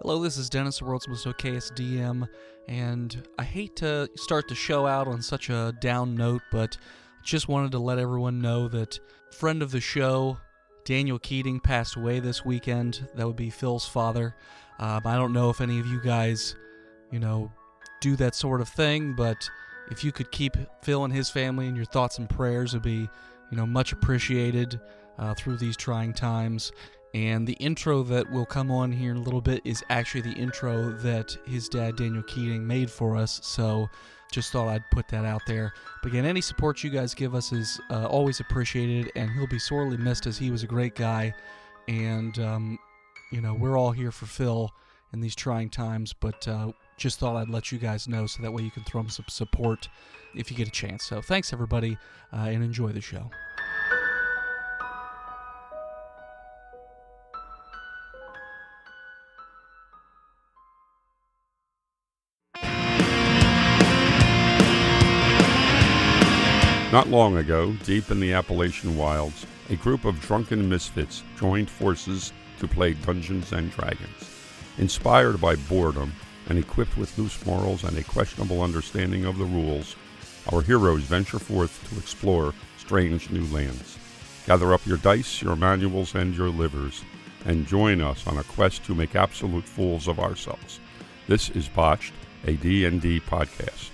Hello, this is Dennis, the world's most okayest DM, and I hate to start the show out on such a down note, but just wanted to let everyone know that friend of the show, Daniel Keating, passed away this weekend. That would be Phil's father. I don't know if any of you guys, do that sort of thing, but if you could keep Phil and his family in your thoughts and prayers, it would be, much appreciated through these trying times. And the intro that will come on here in a little bit is actually the intro that his dad, Daniel Keating, made for us, so just thought I'd put that out there. But again, any support you guys give us is always appreciated, and he'll be sorely missed as he was a great guy. And, we're all here for Phil in these trying times, but just thought I'd let you guys know so that way you can throw him some support if you get a chance. So thanks, everybody, and enjoy the show. Not long ago, deep in the Appalachian wilds, a group of drunken misfits joined forces to play Dungeons and Dragons. Inspired by boredom and equipped with loose morals and a questionable understanding of the rules, our heroes venture forth to explore strange new lands. Gather up your dice, your manuals, and your livers, and join us on a quest to make absolute fools of ourselves. This is Botched, a D&D podcast.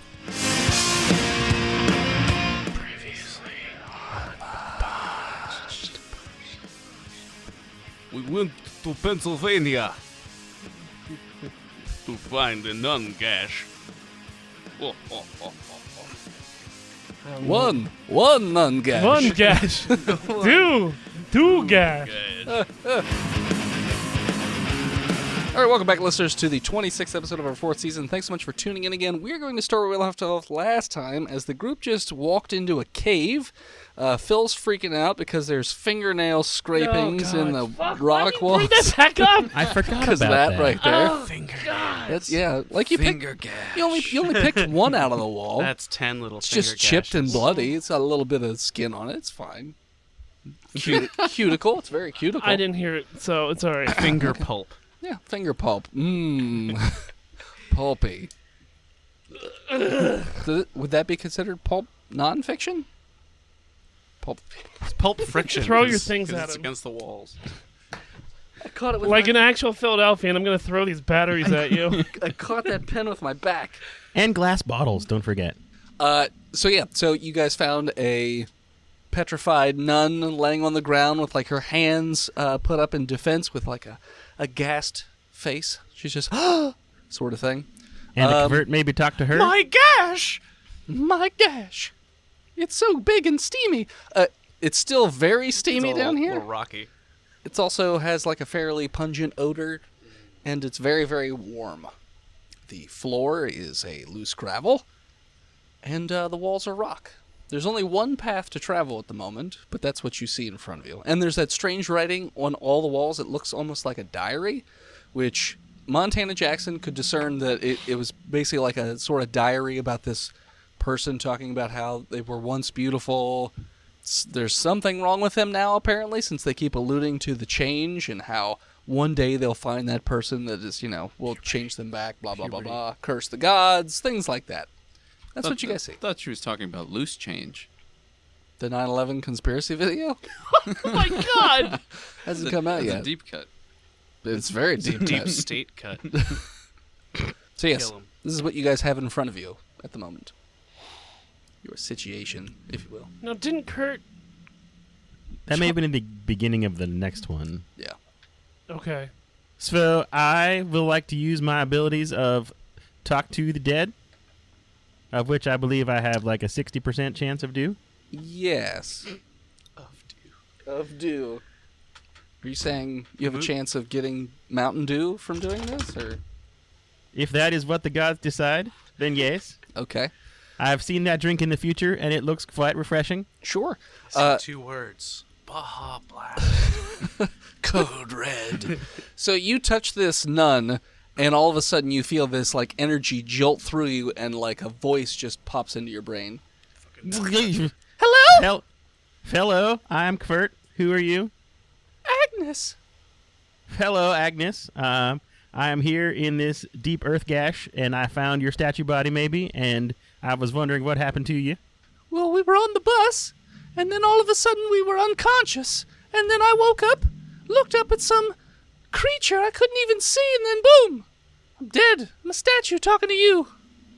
We went to Pennsylvania to find a nun gash. One nun gash. One gash. Two gash. All right, welcome back, listeners, to the 26th episode of our 4th season. Thanks so much for tuning in again. We're going to start where we left off last time, as the group just walked into a cave. Phil's freaking out because there's fingernail scrapings in the rock walls. Bring that back up. I forgot Because about that right there. Oh, finger gash. That's, like you Finger picked. gash. You only picked one out of the wall. That's 10 little It's finger just chipped and gashes. bloody. It's got a little bit of skin on it. It's fine. Cuticle. It's very cuticle. I didn't hear it, so it's all right. Finger pulp. Yeah, finger pulp. Pulpy. Would that be considered pulp nonfiction? Pulp. It's pulp friction. Throw your things at it's him. against the walls. I caught it with Like an actual Philadelphian, I'm going to throw these batteries at you. I caught that pen with my back. And glass bottles, don't forget. So you guys found a petrified nun laying on the ground with like her hands put up in defense with like a gassed face. She's just sort of thing. And to convert, maybe talk to her. My gash! My gash! It's so big and steamy. It's still very steamy down here. A little rocky. It also has like a fairly pungent odor, and it's very, very warm. The floor is a loose gravel, and the walls are rock. There's only one path to travel at the moment, but that's what you see in front of you. And there's that strange writing on all the walls. It looks almost like a diary, which Montana Jackson could discern that it was basically like a sort of diary about this person talking about how they were once beautiful. There's something wrong with them now, apparently, since they keep alluding to the change and how one day they'll find that person that is, will change them back, blah, blah, blah, blah, curse the gods, things like that. That's what you guys see. I thought she was talking about loose change. The 9/11 conspiracy video Oh, my God. hasn't come out It's yet. a deep cut. It's very deep. Deep cut. state cut. So yes, Kill 'em. this is what you guys have in front of you at the moment. Your situation, if you will. No, didn't Kurt... That may have been in the beginning of the next one. Yeah. Okay. So I will like to use my abilities of talk to the dead, of which I believe I have like a 60% chance of do. Yes. Of dew. Are you saying you have a chance of getting Mountain Dew from doing this, or? If that is what the gods decide, then yes. Okay. I've seen that drink in the future, and it looks quite refreshing. Sure. Two words. Baja Blast. Code Red. So you touch this nun, and all of a sudden you feel this like energy jolt through you, and like a voice just pops into your brain. Hello, Hello, I'm Kurt. Who are you? Agnes. Hello, Agnes. I am here in this deep earth gash, and I found your statue body, maybe, and I was wondering what happened to you. Well, we were on the bus, and then all of a sudden we were unconscious. And then I woke up, looked up at some creature I couldn't even see, and then boom! I'm dead. I'm a statue talking to you.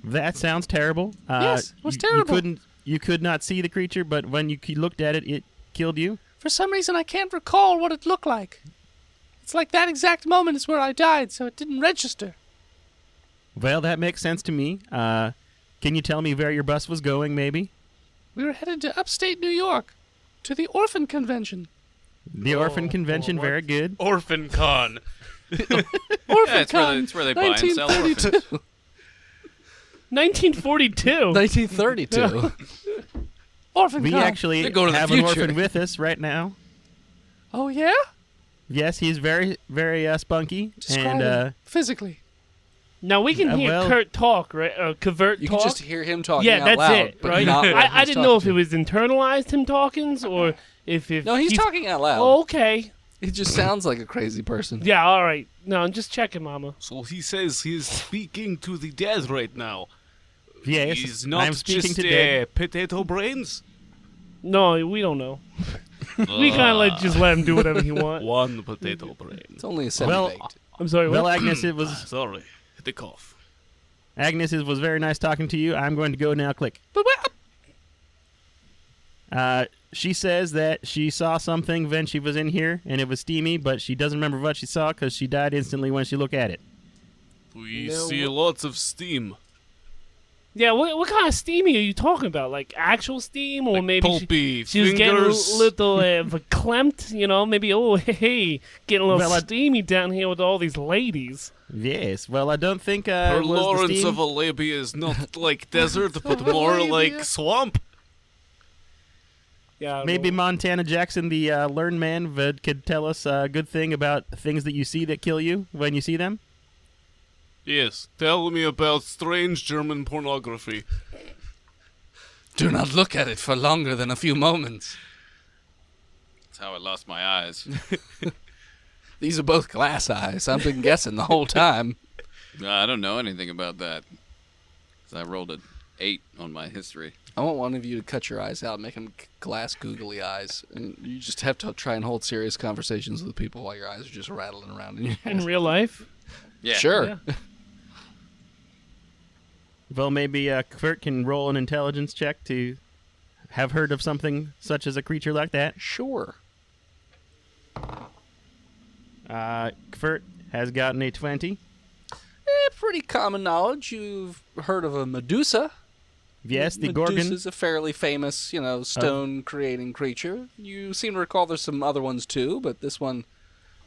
That sounds terrible. Yes, it was terrible. You could not see the creature, but when you looked at it, it killed you? For some reason, I can't recall what it looked like. It's like that exact moment is where I died, so it didn't register. Well, that makes sense to me. Can you tell me where your bus was going, maybe? We were headed to upstate New York, to the orphan convention. The orphan convention, very good. Orphan Con. Orphan it's where they buy and sell orphans. 1942. 1932. Orphan We Con. actually They go to the have an future. orphan with us right now. Oh, yeah? Yes, he's very, very spunky. Describe him physically. Now we can hear well- Kurt talk, right? Covert You talk. can just hear him talking yeah, out that's loud. it, but right? not what I he's didn't know if talking. it was internalized him talking or if No, he's talking out loud. Oh, okay. He just sounds like a crazy person. Yeah, all right. No, I'm just checking, Mama. So he says he's speaking to the dead right now. Yes, He's not I'm speaking just to dead. potato brains. No, we don't know. We kind of just let him do whatever he wants. One potato brain. It's only a Well, semi-baked. I'm sorry. Well, What? Agnes, it was Sorry, the cough. Agnes. It was very nice talking to you. I'm going to go now. Click. But She says that she saw something when she was in here, and it was steamy, but she doesn't remember what she saw because she died instantly when she looked at it. We No, see lots of steam. Yeah, what kind of steamy are you talking about? Like actual steam, or Like maybe pulpy she was getting a fingers. little verklempt, you know? Maybe hey, getting a little Well, steamy down here with all these ladies. Yes. Well, I don't think Her it was the Lawrence steam. of Arabia is not like desert, but more like swamp. Yeah, Maybe well, Montana Jackson, the learned man, could tell us a good thing about things that you see that kill you when you see them. Yes, tell me about strange German pornography. do not look at it for longer than a few moments. That's how I lost my eyes. These are both glass eyes. I've been guessing the whole time. I don't know anything about that. 'Cause I rolled an 8 on my history. I want one of you to cut your eyes out, make them glass googly eyes, and you just have to try and hold serious conversations with people while your eyes are just rattling around in your head. in real life. Yeah. Sure. Yeah. Well, maybe Kurt can roll an intelligence check to have heard of something such as a creature like that. Sure. Kurt has gotten a 20. Pretty common knowledge. You've heard of a Medusa. Yes, the Medusa Gorgon. is a fairly famous, stone-creating creature. You seem to recall there's some other ones too, but this one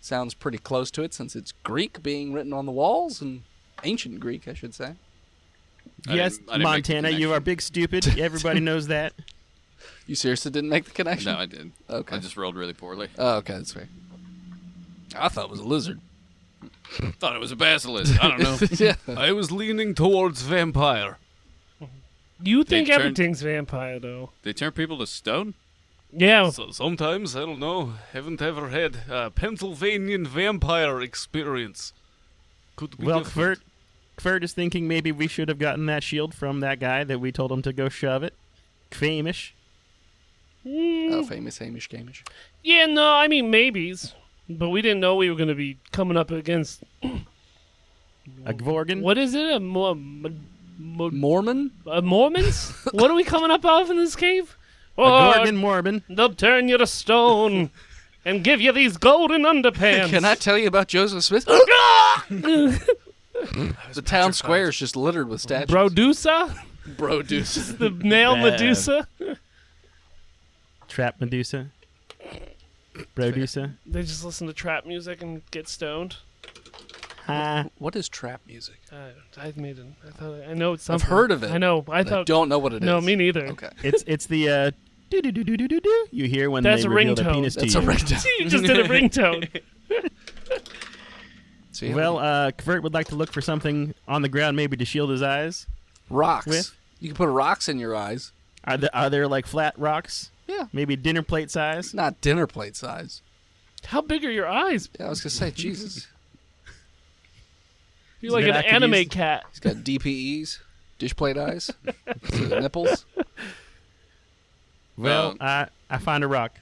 sounds pretty close to it since it's Greek being written on the walls, and ancient Greek, I should say. Yes, I didn't make the Montana, you are connection. big stupid. Everybody knows that. You seriously didn't make the connection? No, I did. Okay. I just rolled really poorly. Oh, okay, that's fair. I thought it was a lizard. Thought it was a basilisk. I don't know. Yeah. I was leaning towards vampire. You think turn- everything's vampire, though? They turn people to stone? Yeah. So sometimes, I don't know, haven't ever had a Pennsylvanian vampire experience. Could be Well, different. Kurt is thinking maybe we should have gotten that shield from that guy that we told him to go shove it. Famish. Oh, famous Hamish Gamish. Yeah, no, I mean maybes, but we didn't know we were going to be coming up against. A Gorgon. What is it? Mormon? Mormons? What are we coming up of in this cave? A Oh, Gorgon Morbin. they'll turn you to stone and give you these golden underpants. Can I tell you about Joseph Smith? The town square is just littered with statues. Brodusa? Bro deuce. The male Medusa? Trap Medusa. Brodusa. They just listen to trap music and get stoned. Ha. What is trap music? I made it. I know it's I've something. heard of it. I know. I I thought. don't know what it is. No, me neither. Okay. It's the do do do do do do do you hear when That's they a reveal their ringtone. penis That's to a you. ringtone. You just did a ringtone. See, Well, Kvert would like to look for something on the ground, maybe to shield his eyes. rocks. with? You can put rocks in your eyes. Are there like flat rocks? Yeah. Maybe dinner plate size? Not dinner plate size. How big are your eyes? Yeah, I was gonna say, Jesus. You're like an that I could anime use- cat. He's got DPEs, dish plate eyes, nipples. Well, I find a rock.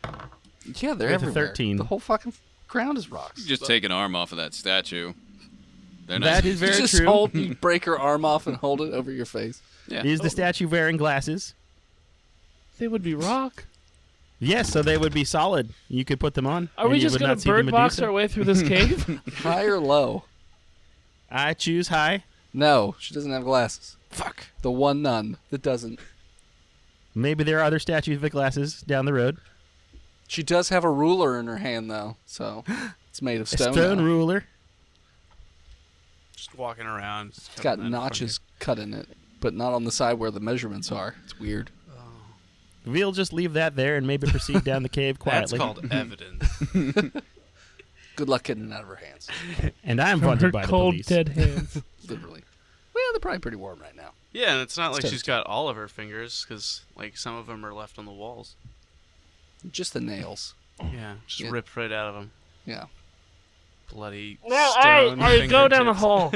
Yeah, they're With a everywhere. 13. The whole fucking ground is rocks. You just take an arm off of that statue. They're not. That is You very just true. you break her arm off and hold it over your face. Yeah. Is the statue wearing glasses? They would be rock. Yes, so they would be solid. You could put them on. Are and we you just would gonna not see the bird box Medusa. our way through this cave? High or low? I choose high. No, she doesn't have glasses. Fuck. The one nun that doesn't. Maybe there are other statues with glasses down the road. She does have a ruler in her hand, though, so it's made of A stone. stone now. ruler. Just walking around. It's got notches cut in it, but not on the side where the measurements are. It's weird. We'll just leave that there and maybe proceed down the cave That's quietly. called evidence. Good luck getting it out of her hands. And I'm From her wanted by the cold, police. dead hands. Literally. Well, they're probably pretty warm right now. Yeah, and it's not like It's she's got all of her fingers, because like some of them are left on the walls. Just the nails. Yeah, just Yeah. ripped right out of them. Yeah. Bloody Well, stone go down the fingertips. hall.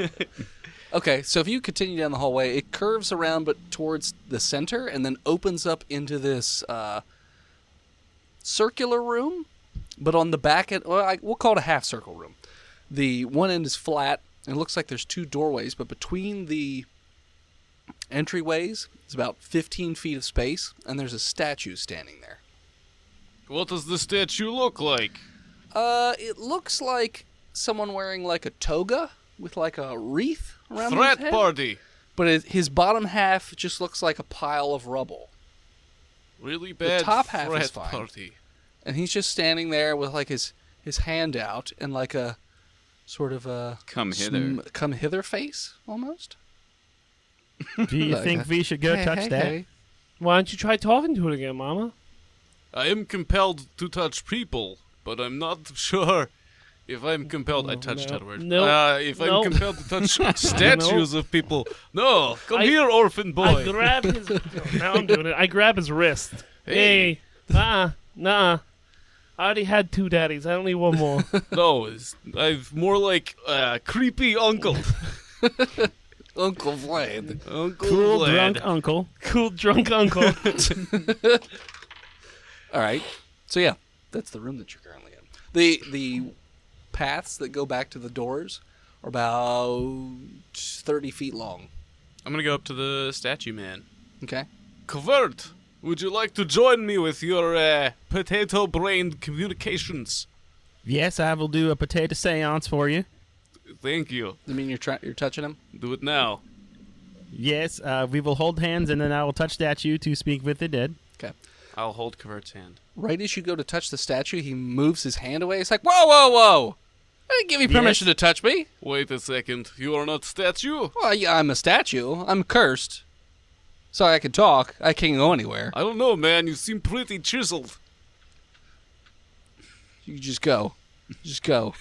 Okay, so if you continue down the hallway, it curves around but towards the center and then opens up into this circular room. But on the back end, we'll call it a half circle room. The one end is flat, and it looks like there's two doorways, but between the entryways is about 15 feet of space, and there's a statue standing there. What does the statue look like? It looks like someone wearing like a toga with like a wreath around his Frat head. party. But his bottom half just looks like a pile of rubble. Really bad top half frat is fine. party. And he's just standing there with like his hand out and like a sort of a Come hither. come hither face almost. Do you Like think that. we should go Hey, touch hey, that? hey. Why don't you try talking to it again, Mama? I am compelled to touch people, but I'm not sure if I'm compelled. I touched no. that word. Nope. If Nope. I'm compelled to touch statues of people. No, come here, orphan I boy. grab his. Now I'm doing it. I grab his wrist. Hey. Hey, nah. I already had two daddies. I don't need one more. No, I've more like creepy uncle. Uncle Vlad. Uncle Cool Vlad. drunk uncle. Cool drunk uncle. All right. So yeah, that's the room that you're currently in. The paths that go back to the doors are about 30 feet long. I'm gonna go up to the statue man. Okay. Covert, would you like to join me with your potato-brained communications? Yes, I will do a potato seance for you. Thank you. I mean, you're touching him. Do it now. Yes, we will hold hands and then I will touch statue to speak with the dead. Okay. I'll hold Covert's hand. Right as you go to touch the statue, he moves his hand away. He's like, "Whoa, whoa, whoa! I didn't give you permission to touch me. Wait a second. You are not statue? Well, yeah, I'm a statue. I'm cursed, so I can talk. I can't go anywhere. I don't know, man. You seem pretty chiseled. You just go. Just go."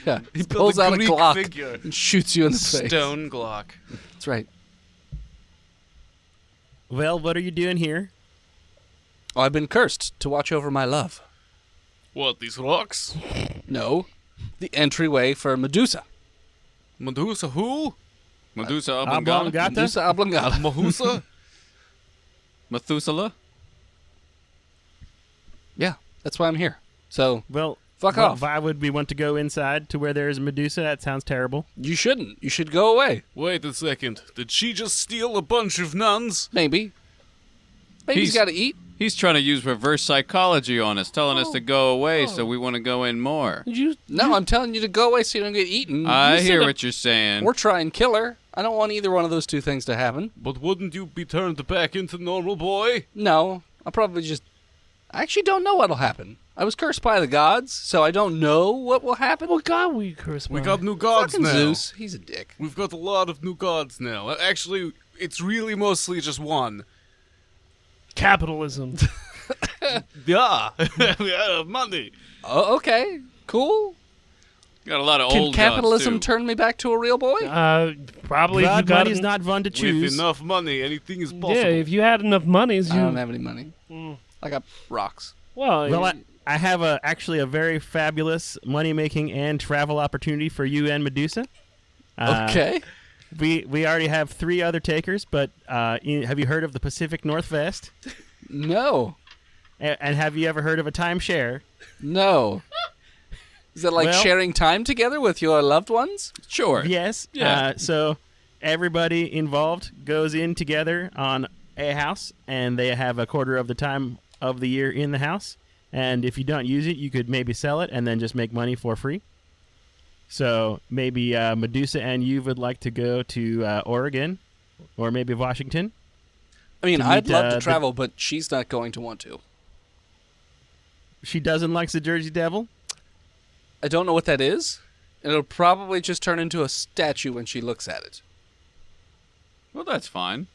Yeah. He Got pulls the out a Greek Glock figure. and shoots you in the face. Stone Glock. That's right. Well, what are you doing here? Oh, I've been cursed to watch over my love. What, these rocks? No, the entryway for Medusa. Medusa who? Medusa oblongata? Oblongata? Medusa oblongata. Mahusa? Methuselah? Yeah, that's why I'm here. So Well, Fuck off. Why would we want to go inside to where there is a Medusa? That sounds terrible. you shouldn't. You should go away. Wait a second. Did she just steal a bunch of nuns? Maybe. Maybe he's He's- got to eat. He's trying to use reverse psychology on us, telling us to go away so we want to go in more. No, I'm telling you to go away so you don't get eaten. I You hear said what you're saying. Or try and kill her. I don't want either one of those two things to happen. But wouldn't you be turned back into normal boy? No, I'll probably just... I actually don't know what'll happen. I was cursed by the gods, so I don't know what will happen. What god were you cursed We by? got new gods Fucking now. Zeus. He's a dick. We've got a lot of new gods now. Actually, it's really mostly just one. Capitalism. Yeah, we have money. Oh, okay. Cool. Got a lot of Can old capitalism gods, too. turn me back to a real boy? Probably if you God, got money's not fun to With choose. enough money, anything is possible. Yeah, if you had enough monies, I you. don't have any money. I got rocks. Well, Well, I have actually a very fabulous money-making and travel opportunity for you and Medusa. Okay. We already have 3 other takers, but have you heard of the Pacific Northwest? No. And have you ever heard of a timeshare? No. Is it like Well- sharing time together with your loved ones? Sure. Yes. Yeah. So everybody involved goes in together on a house, and they have a quarter of the time of the year in the house. And if you don't use it, you could maybe sell it and then just make money for free. So maybe Medusa and you would like to go to Oregon or maybe Washington. I mean, To I'd meet, love the- to travel, but she's not going to want to. She doesn't like the Jersey Devil. I don't know what that is. It'll probably just turn into a statue when she looks at it. Well, that's fine.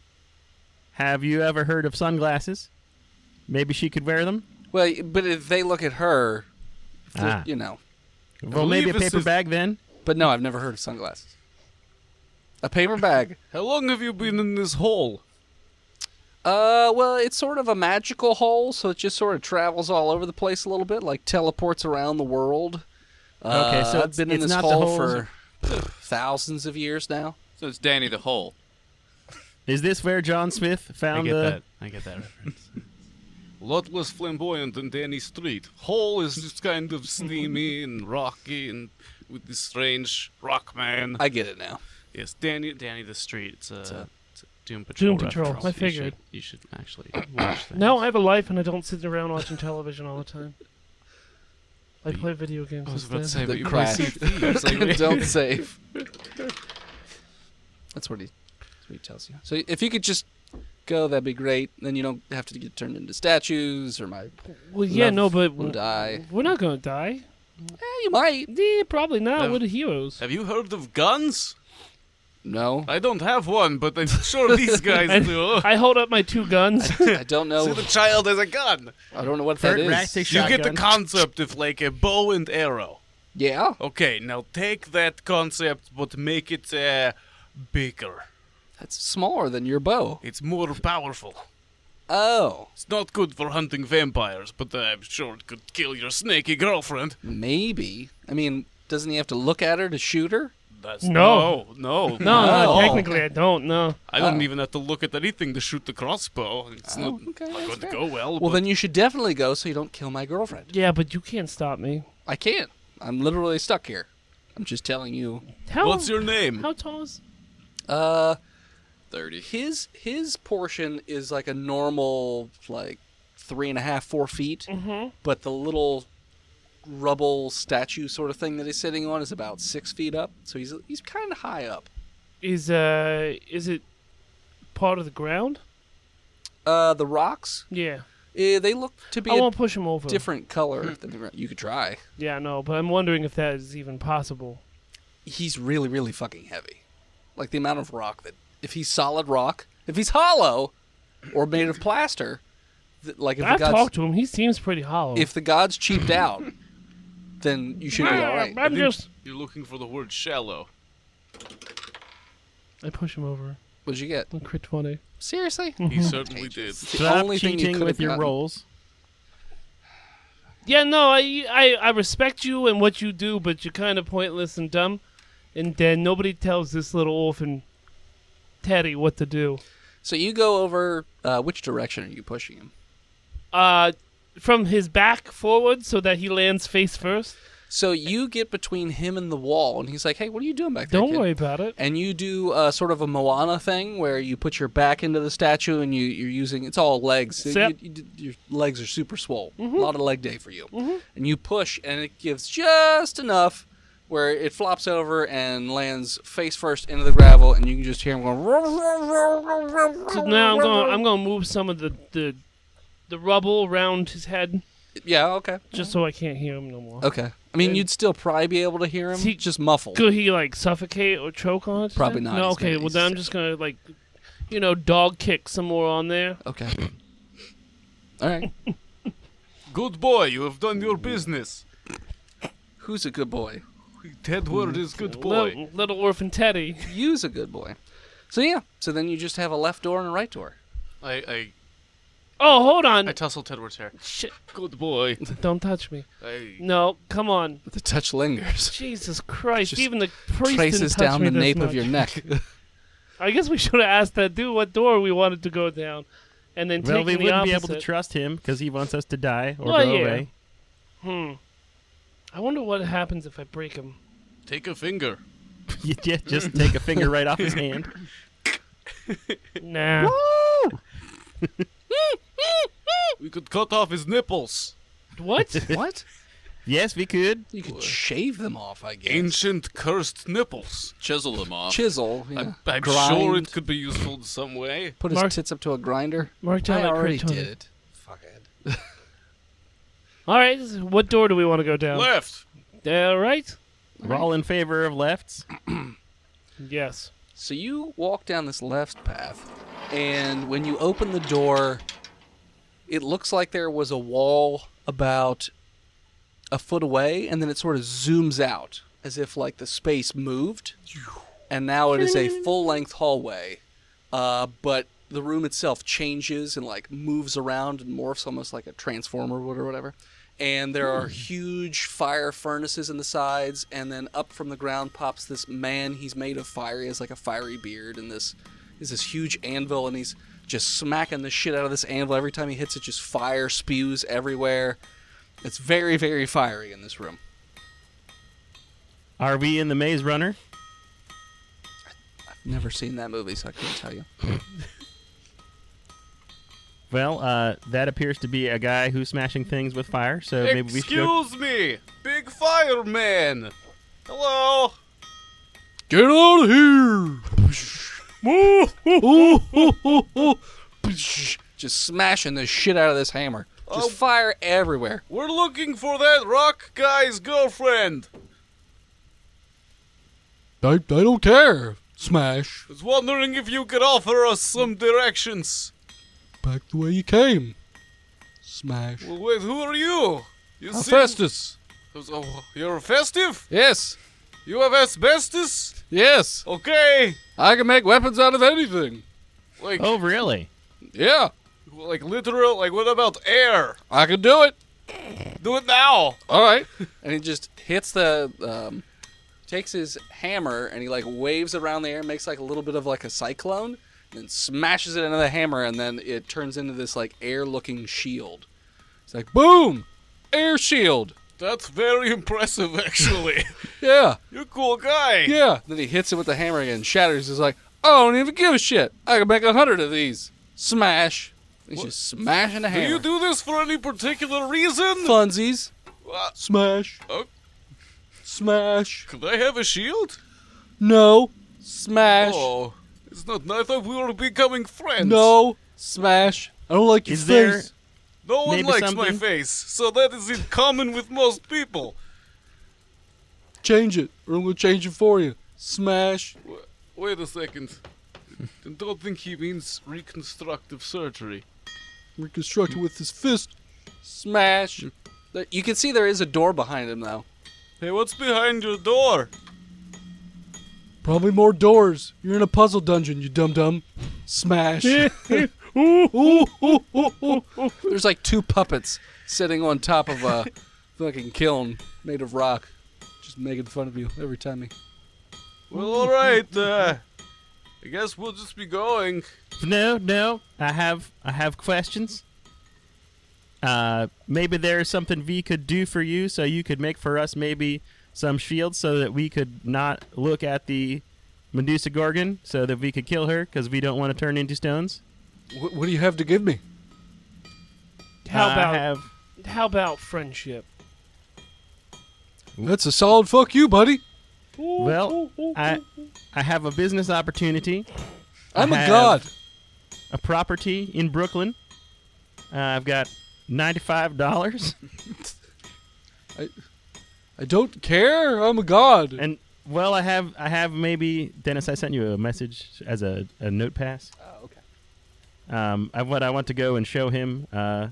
Have you ever heard of sunglasses? Maybe she could wear them. Well, but if they look at her, Ah. you know. Well, maybe a believe this paper is- bag then. But no, I've never heard of sunglasses. A paper bag. How long have you been in this hole? Well, it's sort of a magical hole, so it just sort of travels all over the place a little bit, like teleports around the world. Okay, so I've been in it's this not the hole holes- for thousands of years now. So it's Danny the Hole. Is this where John Smith found the? I get that reference. A lot less flamboyant than Danny Street. Hole is just kind of steamy and rocky and with this strange rock man. I get it now. Yes, Danny the Street. It's a Doom Patrol. Doom Patrol, reference. I figured. You should actually watch that. No, I have a life and I don't sit around watching television all the time. I play video games I was about to instead. say, but The you crash. play Sea of Thieves. Like, Don't save. That's what he tells you. So if you could just go, that'd be great. Then you don't have to get turned into statues or my Well, yeah, love no, but will die. we're not going to die. You might. Yeah, probably not. Have- We're the heroes. Have you heard of guns? No. I don't have one, but I'm sure these guys do. I hold up my 2 guns. I don't know. See, the child has a gun. I don't know what that Third rack, is. they You get the Shotgun. concept of like a bow and arrow. Yeah. Okay, now take that concept, but make it bigger. That's smaller than your bow. It's more powerful. Oh. It's not good for hunting vampires, but I'm sure it could kill your snaky girlfriend. Maybe. I mean, doesn't he have to look at her to shoot her? That's No. no. No, Oh. technically I don't, no. I don't even have to look at anything to shoot the crossbow. It's Oh, not, okay, not that's going to fair. go well. Well, but then you should definitely go so you don't kill my girlfriend. Yeah, but you can't stop me. I can't. I'm literally stuck here. I'm just telling you. How, what's your name? How tall is... 30. His portion is like a normal, like 3.5, 4 feet. Mm-hmm. But the little rubble statue sort of thing that he's sitting on is about 6 feet up. So he's kind of high up. Is it part of the ground? The rocks, Yeah. they look to be I a won't push him over. different color than the ground. You could try. Yeah, no, but I'm wondering if that is even possible. He's really, really fucking heavy. Like the amount of rock that, if he's solid rock, if he's hollow or made of plaster, like if I've the gods, talked to him. He seems pretty hollow. if the gods cheaped out, then you should be all right. I'm just... You're looking for the word shallow. I push him over. What'd you get? A crit 20. Seriously? He certainly did. It's the Stop only thing you cheating could with have your gotten. rolls. Yeah, no, I respect you and what you do, but you're kind of pointless and dumb. And then nobody tells this little orphan Teddy what to do. So you go over. Which direction are you pushing him? From his back forward so that he lands face first. So you get between him and the wall, and he's like, "Hey, what are you doing back there, Don't kid?" worry about it. And you do sort of a Moana thing where you put your back into the statue and you're using, it's all legs. So Yep. your legs are super swole. A lot of leg day for you. And you push and it gives just enough where it flops over and lands face first into the gravel and you can just hear him going. So now I'm gonna move some of the rubble around his head Yeah, okay. just so I can't hear him no more. Okay. I mean, you'd still probably be able to hear him, See, just muffled. Could he like suffocate or choke on it? Probably not. No, He's okay. gonna- Well, then I'm just gonna like, dog kick some more on there. Okay. All right. Good boy, you have done your business. Who's a good boy? Tedward is good boy. Little orphan Teddy. You's a good boy. So yeah. So then you just have a left door and a right door. I Oh, hold on. I tussle Tedward's hair. Shit. Good boy. Don't touch me. Hey. No, come on. The touch lingers. Jesus Christ. Just Even the priest Traces didn't touch down me the this nape of much. your neck. I guess we should have asked that dude what door we wanted to go down. And then Well, taken we the wouldn't opposite. be able to trust him because he wants us to die or Well, go yeah. away. I wonder what happens if I break him. Take a finger. Yeah, just take a finger right off his hand. Nah. We could cut off his nipples. What? What? Yes, we could. You could shave them off, I guess. Ancient cursed nipples. Chisel them off. Chisel. Yeah. I'm Grind. sure it could be useful in some way. Put his Mark- tits up to a grinder. Mark down I that already kryptonite. did it. Fuckhead. All right. What door do we want to go down? Left. All right. We're all in favor of lefts. Yes. So you walk down this left path, and when you open the door, it looks like there was a wall about a foot away, and then it sort of zooms out as if like the space moved, and now it is a full-length hallway. But the room itself changes and like moves around and morphs almost like a transformer would or whatever. And there are huge fire furnaces in the sides, and then up from the ground pops this man. He's made of fire. He has like a fiery beard, and this is this huge anvil, and he's just smacking the shit out of this anvil. Every time he hits it, just fire spews everywhere. It's very, very fiery in this room. Are we in the Maze Runner? I've never seen that movie, so I couldn't tell you. Well, that appears to be a guy who's smashing things with fire, so maybe we should go. Excuse me, big fireman. Hello. Get out of here! Just smashing the shit out of this hammer. Just fire everywhere. We're looking for that rock guy's girlfriend. I don't care. Smash. Was wondering if you could offer us some directions. Back the way you came. Smash. Well, wait, who are you? You seem- Bephaestus. Oh, you're festive? Yes. You have asbestos? Yes. Okay. I can make weapons out of anything. Like, Oh, really? Yeah. like literal, like what about air? I can do it. Do it now. All right. And he just hits the, takes his hammer and he like waves around the air, makes like a little bit of like a cyclone, and then smashes it into the hammer, and then it turns into this like air-looking shield. It's like boom, air shield. That's very impressive, actually. Yeah, You're a cool guy. yeah. Then he hits it with the hammer again, shatters. He's like, I don't even give a shit. I can make 100 of these. Smash. He's just smashing the Do hammer. you do this for any particular reason? Funsies. Smash. Oh, Smash. could I have a shield? No. Smash. Oh, it's not. I thought we were becoming friends. No. Smash. I don't like your Is there- face. No one Maybe likes my something- face, so that is in common with most people. Change it, or I'm gonna change it for you. Smash. Wait a second. I don't think he means reconstructive surgery. Reconstruct it with his fist. Smash. You can see there is a door behind him, though. Hey, what's behind your door? Probably more doors. You're in a puzzle dungeon, you dum-dum. Smash. There's like two puppets sitting on top of a fucking kiln made of rock. Just making fun of you every time he... Well, alright, I guess we'll just be going. No. I have questions. Maybe there's something V could do for you, so you could make for us maybe some shields so that we could not look at the Medusa Gorgon, so that we could kill her because we don't want to turn into stones. What do you have to give me? How about friendship? That's a solid fuck you, buddy. Well, I have a business opportunity. I'm I a have god. A property in Brooklyn. I've got $95, I don't care. I'm a god. and well, I have maybe Dennis. I sent you a message as a note pass. Oh, okay. What I want to go and show him. All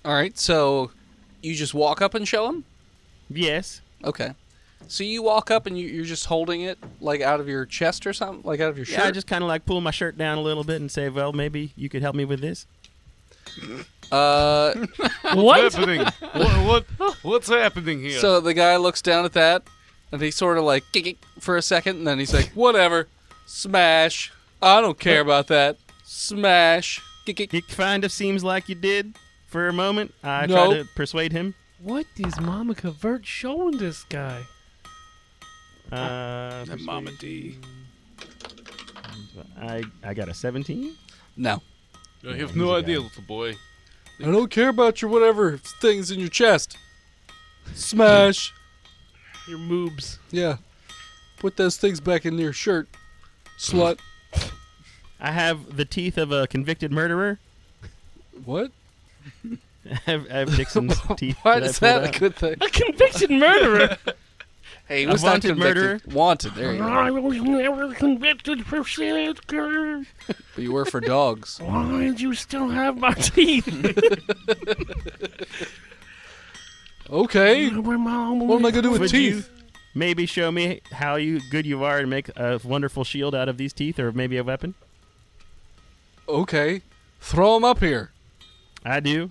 right, so you just walk up and show him? Yes. Okay. So you walk up and you're just holding it like out of your chest or something? Like out of your shirt? Yeah, I just kind of like pull my shirt down a little bit and say, well, maybe you could help me with this. What? happening? What's happening here? So the guy looks down at that, and he sort of like for a second, and then he's like, "Whatever, smash. I don't care about that. Smash." It kind of seems like you did for a moment. I Nope. tried to persuade him. What is Mama Covert showing this guy? That Mama D. I got a 17. No, I have no idea, little boy. I don't care about your whatever things in your chest. Smash. Your moobs. Yeah, put those things back in your shirt, slut. I have the teeth of a convicted murderer. What? I have Dixon's teeth. Why that I is that pulled a out. good thing? A convicted murderer. Hey, he A was not wanted convicted. murderer. Wanted. There you go. I was never convicted for shit, girl. But you were for dogs. Why did you still have my teeth? Okay. My mom What am I gonna do with Would you teeth? maybe show me how good you are to make a wonderful shield out of these teeth, or maybe a weapon? Okay. Throw him up here. I do.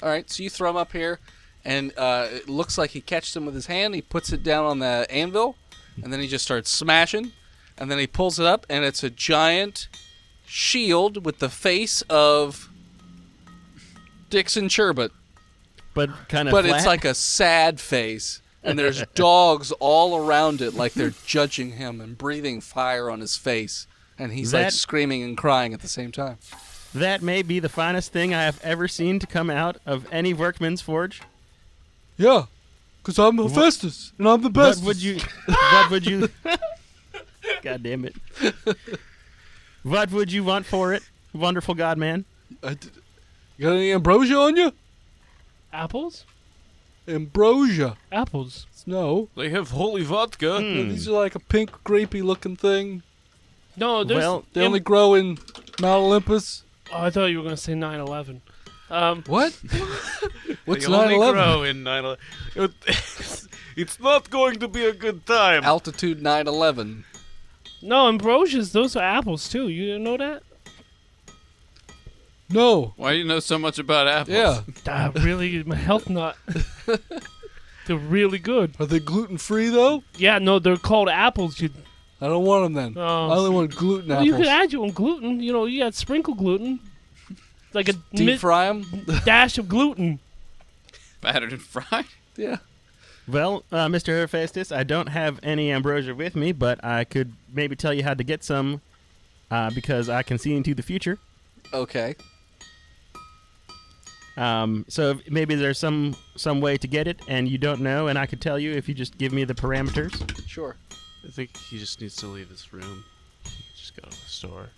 All right, so you throw him up here, and it looks like he catches him with his hand. He puts it down on the anvil, and then he just starts smashing. And then he pulls it up, and it's a giant shield with the face of Dixon Sherbet. But kind of But flat. it's like a sad face, and there's dogs all around it like they're judging him and breathing fire on his face. And he's like That- screaming and crying at the same time. That may be the finest thing I have ever seen to come out of any workman's forge. Yeah, because I'm Bephaestus, and I'm the What would you? What would you? God damn it! What would you want for it, wonderful God man? You got any ambrosia on you? Apples? Ambrosia. Apples. No. They have holy vodka. These are like a pink, grapey looking thing. No, there's. Well, They only grow in Mount Olympus. Oh, I thought you were going to say 9/11. What? What's They only 9/11? grow in 9/11. It's not going to be a good time. Altitude 9/11. No, ambrosias, those are apples too. You didn't know that? No. Why do you know so much about apples? Yeah. Really, my health nut. They're really good. Are they gluten free though? Yeah, no, they're called apples. You, I don't want them then. Oh. I only want gluten well, apples. you could add your own gluten. You know, you got sprinkle gluten. Like a Deep fry them? dash of gluten. Battered and fried? Yeah. Well, Mr. Hephaestus, I don't have any ambrosia with me, but I could maybe tell you how to get some, because I can see into the future. Okay. So maybe there's some way to get it, and you don't know, and I could tell you if you just give me the parameters. Sure. I think he just needs to leave this room. Just go to the store.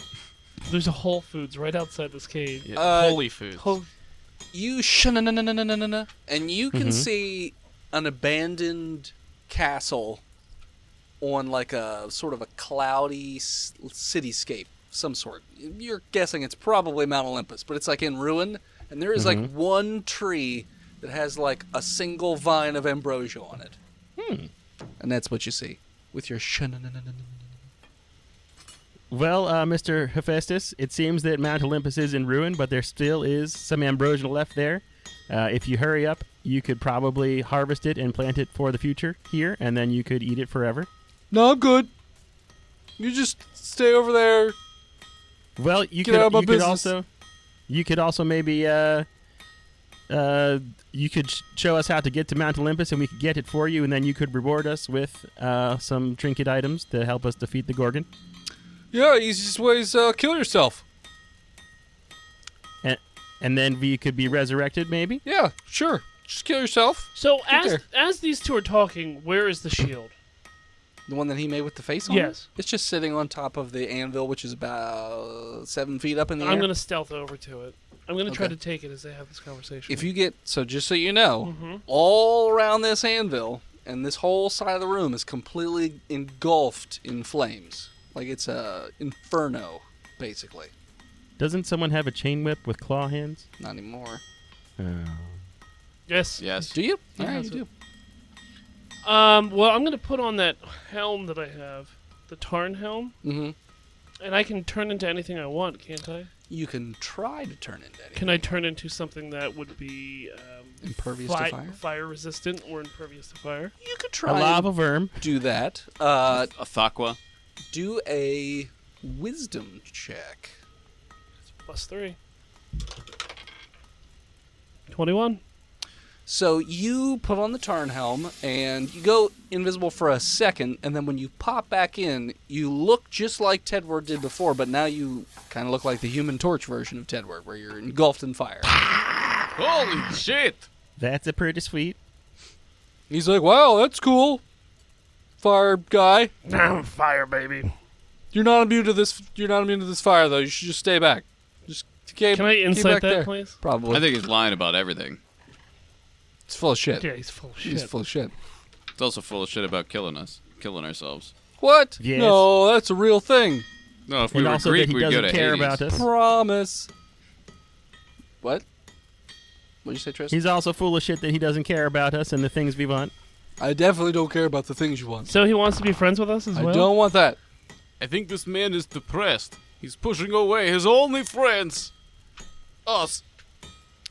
There's a Whole Foods right outside this cave. Yeah, holy foods. You and you can see an abandoned castle on like a sort of a cloudy cityscape, some sort. You're guessing it's probably Mount Olympus, but it's like in ruin, and there is like one tree that has like a single vine of ambrosia on it. And that's what you see with your Well, Mr. Hephaestus, it seems that Mount Olympus is in ruin, but there still is some ambrosia left there. If you hurry up, you could probably harvest it and plant it for the future here, and then you could eat it forever. No, I'm good. You just stay over there. Well, you Get out of my could business. you could also maybe you could show us how to get to Mount Olympus, and we could get it for you, and then you could reward us with some trinket items to help us defeat the Gorgon. Yeah, easiest way is kill yourself. And then we could be resurrected, maybe. Yeah, sure. Just kill yourself. So Get there. as these two are talking, where is the shield? The one that he made with the face on it? Yes. It's just sitting on top of the anvil, which is about 7 feet up in the air. I'm going to stealth over to it. I'm going to try Okay. to take it as they have this conversation. If you get, so just so you know, all around this anvil and this whole side of the room is completely engulfed in flames. Like it's a inferno, basically. Doesn't someone have a chain whip with claw hands? Not anymore. Yes. Yes. Do you? Yeah, All right, that's you do. Well, I'm going to put on that helm that I have, the Tarn helm, Mm-hmm. and I can turn into anything I want, can't I? You can try to turn into anything. Can I turn into something that would be Impervious to fire? fire resistant or impervious to fire? You could A try lava worm. do that. A Thaqua. Do a wisdom check. +3. 21. So you put on the Tarn helm, and you go invisible for a second, and then when you pop back in, you look just like Tedward did before, but now you kind of look like the Human Torch version of Tedward, where you're engulfed in fire. Holy shit! That's a pretty sweet. He's like, wow, that's cool, fire guy. Fire, baby. You're not immune to this. You're not immune to this fire, though. You should just stay back. Just keep Can I keep insight back that, there. please? Probably. I think he's lying about everything. It's full of shit. Yeah, he's full of shit. He's full of shit. It's also full of shit about killing ourselves. What? Yes. No, that's a real thing. No, if we And were also Greek, that he we'd go doesn't to care Hades. about us. Promise. What? What'd you say, Tristan? He's also full of shit that he doesn't care about us and the things we want. I definitely don't care about the things you want. So he wants to be friends with us as well? I don't want that. I think this man is depressed. He's pushing away his only friends. Us.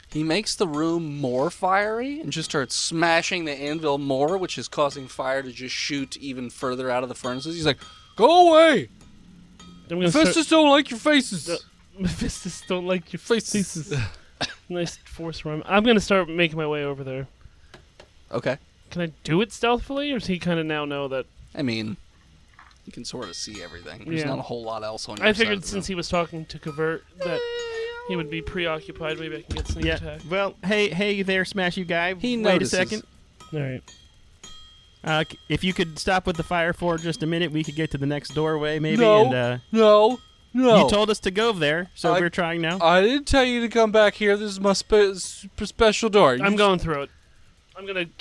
He makes the room more fiery and just starts smashing the anvil more, which is causing fire to just shoot even further out of the furnaces. He's like, go away! I'm gonna start- Bephaestus don't like your faces. Bephaestus don't like your Faces. faces. Nice force rhyme. I'm going to start making my way over there. Okay. Can I do it stealthily, or does he kind of now know that? I mean, you can sort of see everything. There's Yeah. not a whole lot else on your I side figured of the since room. he was talking to Covert that he would be preoccupied. Maybe I can get sneak Yeah. attack. Well, hey there, Smash You guy. He Wait notices. a second. All right. If you could stop with the fire for just a minute, we could get to the next doorway, maybe. No. And, No. you told us to go there, so I- we're trying now. I didn't tell you to come back here. This is my special door. I'm going through it. I'm going to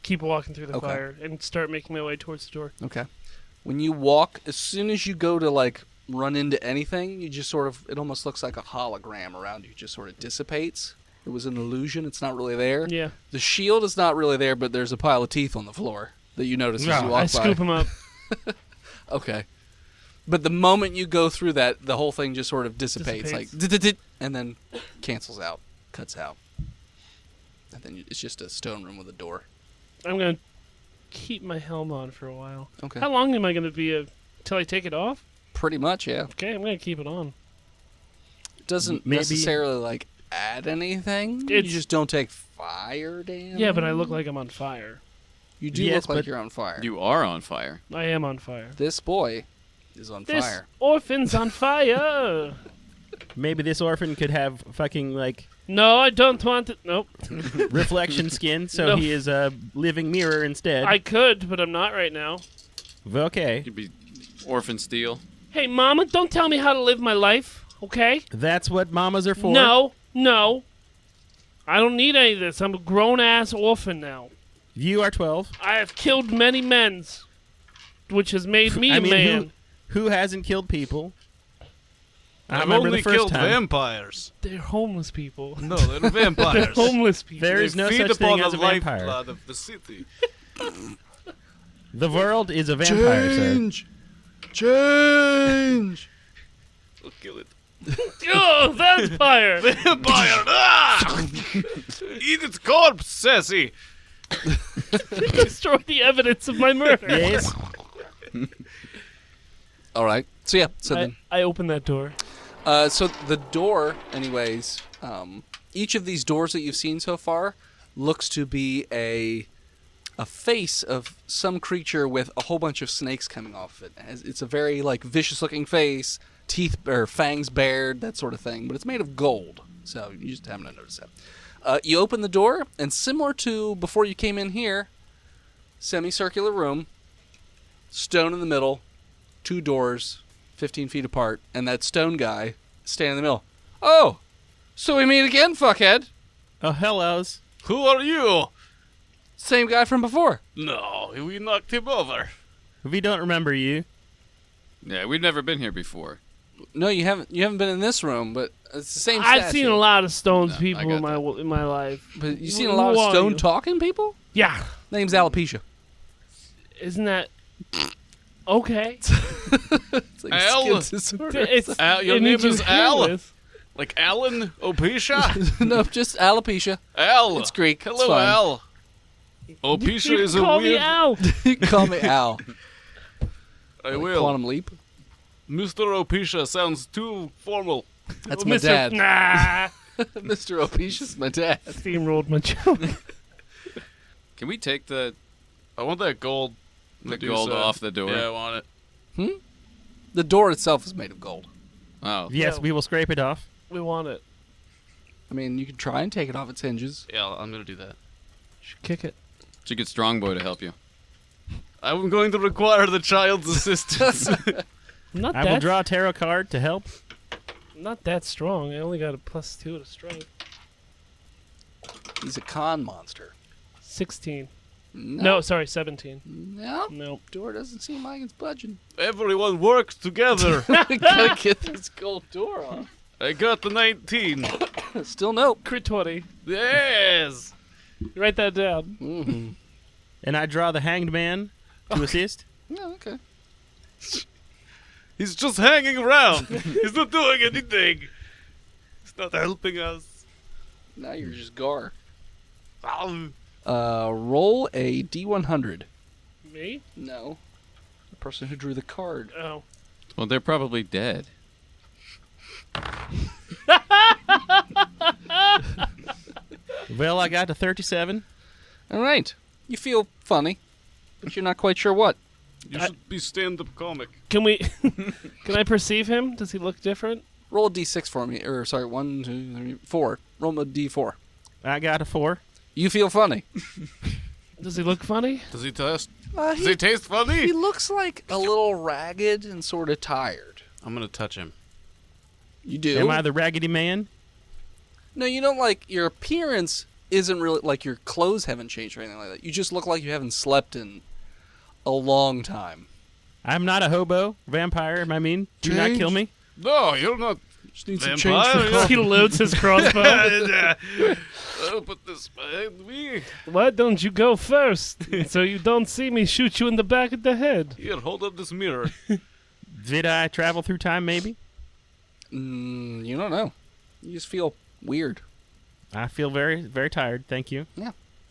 keep walking through the Okay. fire and start making my way towards the door. Okay. When you walk, as soon as you go to, like, run into anything, you just sort of, it almost looks like a hologram around you. It just sort of dissipates. It was an illusion. It's not really there. Yeah. The shield is not really there, but there's a pile of teeth on the floor that you notice as you walk by. I scoop him up. Okay. But the moment you go through that, the whole thing just sort of dissipates. Like, and then cancels out, cuts out. And then it's just a stone room with a door. I'm going to keep my helm on for a while. Okay. How long am I going to be until I take it off? Pretty much, yeah. Okay, I'm going to keep it on. It doesn't Maybe- necessarily, like, add anything. You It's- just don't take fire damage. Yeah, but I look like I'm on fire. You do Yes, look like but- you're on fire. You are on fire. I am on fire. This boy is on This fire. orphan's on fire. Maybe this orphan could have fucking, like, No, I don't want it. Nope. reflection skin, so No. he is a living mirror instead. I could, but I'm not right now. Okay. You'd be orphan steel. Hey, Mama, don't tell me how to live my life, okay? That's what mamas are for. No. I don't need any of this. I'm a grown-ass orphan now. You are 12. I have killed many men, which has made me I a mean, man. Who hasn't killed people? I I've remember only the first killed time. vampires. They're homeless people. No, they're They're vampires. homeless people. There They is no feed such upon thing as a the vampire. lifeblood of the city. The world is a vampire, sir. Change! We'll kill it. Oh, vampire! Vampire! Ah! Eat its corpse, sassy! Destroy the evidence of my murder. Yes. All right. So, yeah. So then. I open that door. So the door, anyways, each of these doors that you've seen so far looks to be a face of some creature with a whole bunch of snakes coming off of it. It's a very like vicious-looking face, teeth or fangs bared, that sort of thing. But it's made of gold, so you just haven't noticed that. You open the door, and similar to before you came in here, semicircular room, stone in the middle, 2 doors, 15 feet apart, and that stone guy standing in the middle. Oh, so we meet again, fuckhead. Oh, hellos. Who are you? Same guy from before. No, we knocked him over. We don't remember you. Yeah, we've never been here before. No, you haven't. You haven't been in this room, but it's the same. I've statue. seen a lot of stones No, I people got in my life. But you've seen a Who lot of are stone you? talking people. Yeah. Name's alopecia. Isn't that okay? It's like Al? skin disorder. It's Al, your it name means is you Al? hear this. Like Alan Opisha? No, just alopecia. Al. It's Greek. Hello, It's fine. Al. Opisha You is can a call me weird... Al. You can call me Al. I Like will. Quantum leap. Mr. Opisha sounds too formal. That's my Mr. dad. Nah. Mr. Opicia's my dad. Steamrolled my joke. Can we take the I want that gold. gold off the door? Yeah, I want it. The door itself is made of gold. Oh, Yes, Yeah. we will scrape it off. We want it. I mean, you can try and take it off its hinges. Yeah, I'm gonna do that. Should kick it. should get Strongboy to help you. I'm going to require the child's assistance. Not I that. will draw a tarot card to help. Not that strong. I only got a +2 to strength. He's a con monster. 16. No. No, sorry, 17. No. No. Door doesn't seem like it's budging. Everyone works together. We gotta get this gold door off. I got the 19. Still no. Crit 20. Yes. Write that down. Mm-hmm. And I draw the hanged man to assist. No, okay. He's just hanging around. He's not doing anything. He's not helping us. Now you're just Gar. Ow. Roll a D100. Me? No. The person who drew the card. Oh. Well, they're probably dead. Well, I got a 37. All right. You feel funny, but you're not quite sure what. You should be stand-up comic. Can we... Can I perceive him? Does he look different? Roll a D6 for me. Or, sorry, 1, 2, 3, 4. Roll a D4. I got a 4. You feel funny. Does he look funny? Does he taste? Uh, Does he taste funny? He looks like a little ragged and sort of tired. I'm gonna touch him. You do? Am I the Raggedy Man? No, you don't like your appearance isn't really like your clothes haven't changed or anything like that. You just look like you haven't slept in a long time. I'm not a hobo. Vampire, I mean. Do not Change. kill me. No, you're not. Just need Vampire, some change for yeah. coffee. He loads his crossbow. I'll put this behind me. Why don't you go first? So you don't see me shoot you in the back of the head. Here, hold up this mirror. Did I travel through time, maybe? You don't know. You just feel weird. I feel very, very tired. Thank you.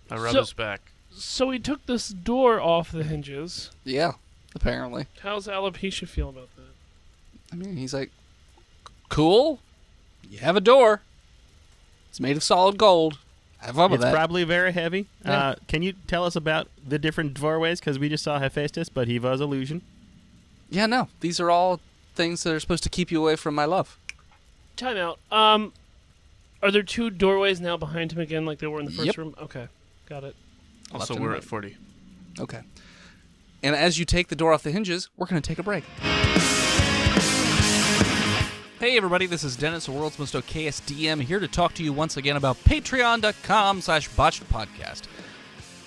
I rub So- his back. So he took this door off the hinges. Yeah, apparently. How's alopecia feel about that? I mean, he's like, cool. You have a door. It's made of solid gold. Have fun with It's that. probably very heavy. Yeah. Can you tell us about the different doorways? Because we just saw Hephaestus, but he was illusion. Yeah, no. These are all things that are supposed to keep you away from my love. Time out. Are there 2 doorways now behind him again like there were in the first Yep. room? Okay. Got it. Also, Left and we're right. at 40. Okay. And as you take the door off the hinges, we're going to take a break. Hey everybody, this is Dennis, the world's most okayest DM, here to talk to you once again about patreon.com/botchedpodcast.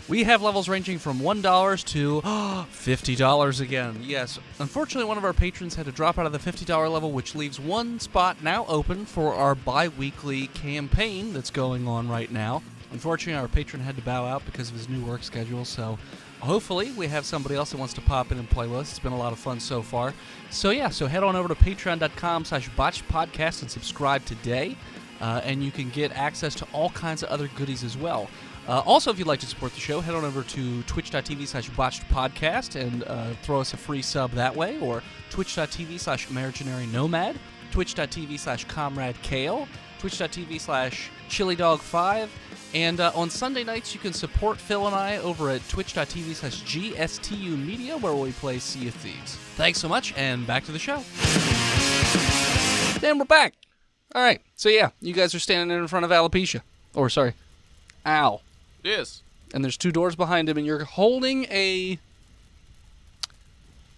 We have levels ranging from $1 to $50 again. Yes, unfortunately one of our patrons had to drop out of the $50 level, which leaves one spot now open for our bi-weekly campaign that's going on right now. Unfortunately, our patron had to bow out because of his new work schedule, so hopefully we have somebody else that wants to pop in and play with us. It's been a lot of fun so far. So yeah, so head on over to patreon.com/botchedpodcast and subscribe today, and you can get access to all kinds of other goodies as well. Also, if you'd like to support the show, head on over to twitch.tv/botchedpodcast and throw us a free sub that way, or twitch.tv/imaginarynomad, twitch.tv/comradekale, twitch.tv/chilidog5, and on Sunday nights you can support Phil and I over at twitch.tv/GSTU Media, where we play Sea of Thieves. Thanks so much, and back to the show. Then we're back. All right, so yeah, you guys are standing in front of alopecia. Or, sorry, Al. Yes. And there's 2 doors behind him, and you're holding a,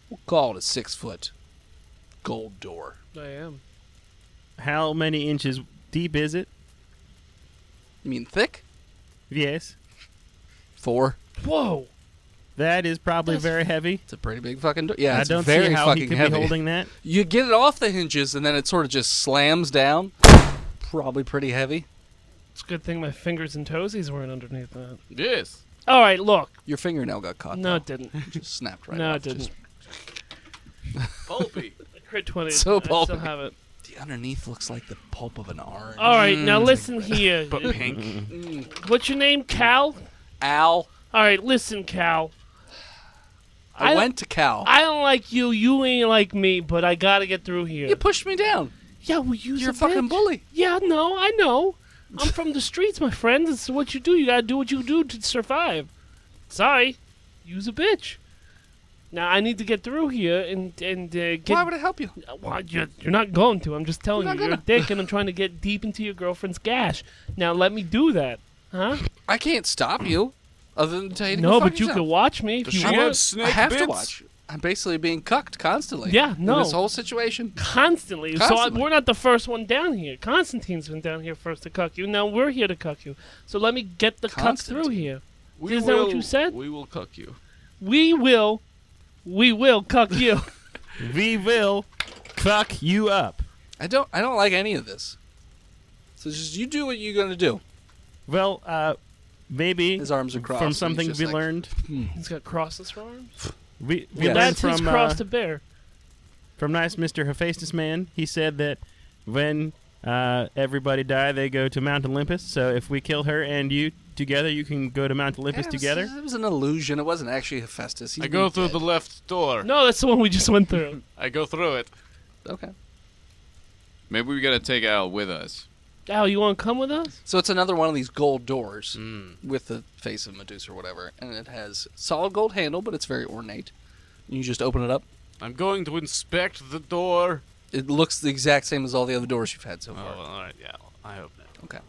we'll call it a 6-foot gold door. I am. How many inches deep is it? You mean thick? Yes. 4. Whoa! That is probably very heavy. It's a pretty big fucking door. Yeah, I it's don't very see how fucking he could heavy. be holding that. You get it off the hinges, and then it sort of just slams down. Probably pretty heavy. It's a good thing my fingers and toesies weren't underneath that. Yes. All right, look. Your fingernail got caught. No, though. it didn't. Just snapped right No, off. it didn't. Just- Pulpy. Crit 20. So I still pulpy. have it. underneath looks like the pulp of an orange. All right, now listen here. But pink. What's your name, Cal? Al. All right, listen, Cal. I went to Cal. I don't like you. You ain't like me, but I gotta get through here. You pushed me down. Yeah, well, use You're a a fucking bitch. bully. Yeah, no, I know. I'm from the streets, my friend. This is what you do. You gotta do what you do to survive. Sorry, use a bitch. Now I need to get through here and get. Why would it help you? Well, you're not going to. I'm just telling You're you. not You're a gonna. dick, and I'm trying to get deep into your girlfriend's gash. Now let me do that, huh? I can't stop you, other than tell you to No, go fuck but you yourself. could watch me if Does you she want. have snake I have bits? to watch. I'm basically being cucked constantly. Yeah, In no. this whole situation. Constantly. Constantly. We're not the first one down here. Constantine's been down here first to cuck you. Now we're here to cuck you. So let me get the cuck through Constantine. here. We Isn't that what you said? We will cuck you. We will cuck you. We will fuck you up. I don't like any of this. So just you do what you're gonna do. Well, maybe His arms are crossed. from and he's something just we like, learned. He's got crosses for arms. We Yeah. learned That's his from cross to bear. from nice Mr. Hephaestus man. He said that when everybody die, they go to Mount Olympus. So if we kill her and you together, you can go to Mount Olympus Yeah, together. It was an illusion. It wasn't actually Hephaestus. He's I go been through dead. the left door. No, that's the one we just went through. I go through it. Okay. Maybe we gotta take Al with us. Al, you want to come with us? So it's another one of these gold doors with the face of Medusa or whatever, and it has solid gold handle, but it's very ornate. You just open it up. I'm going to inspect the door. It looks the exact same as all the other doors you've had so Oh, far. all right, yeah. I hope not. Okay.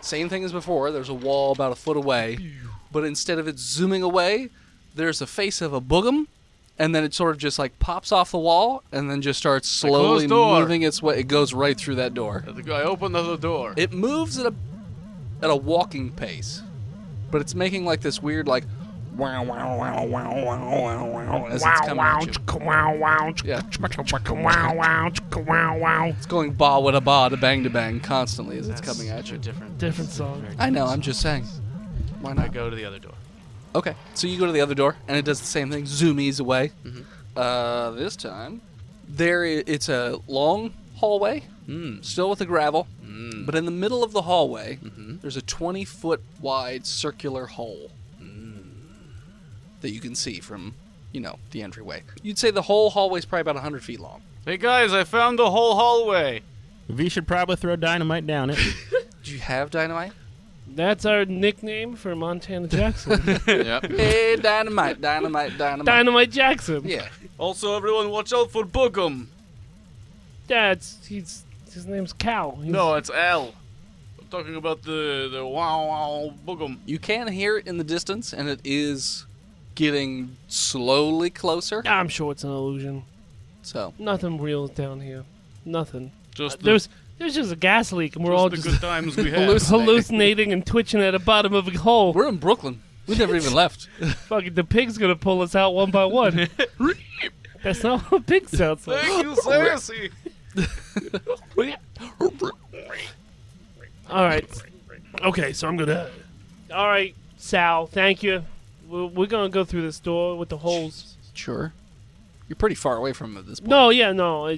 Same thing as before. There's a wall about a foot away, but instead of it zooming away, there's a face of a boogum, and then it sort of just like pops off the wall, and then just starts slowly closed door. moving its way. It goes right through that door. I open the door. It moves at a walking pace, but it's making like this weird like wow wow wow wow wow wow wow as it's coming at you. Yeah. It's going ba wada ba to bang to bang constantly as it's coming at you. Different song. I know. I'm just saying. Why I not? go to the other door. Okay, so you go to the other door, and it does the same thing. Zoomies away. This time, it's a long hallway, still with the gravel, but in the middle of the hallway, there's a 20-foot wide circular hole that you can see from, the entryway. You'd say the whole hallway is probably about 100 feet long. Hey guys, I found the whole hallway. We should probably throw dynamite down it. Do you have dynamite? That's our nickname for Montana Jackson. Yep. Hey, dynamite, dynamite, dynamite. Dynamite Jackson. Yeah. Also, everyone watch out for Boogum. Yeah, his name's Cal. No, it's Al. I'm talking about the wow wow Boogum. You can hear it in the distance, and it is getting slowly closer. I'm sure it's an illusion. So, Nothing real down here. Nothing. Just the, There's just a gas leak, and we're just all the just good times we had. hallucinating and twitching at the bottom of a hole. we're in Brooklyn. We never even left. Fucking the pig's gonna pull us out one by one. That's not what a pig sounds like. Thank you, Sassy. All right. Okay, so I'm gonna. All right, Sal. Thank you. We're gonna go through this door with the holes. Sure. You're pretty far away from him at this point. No, yeah, no.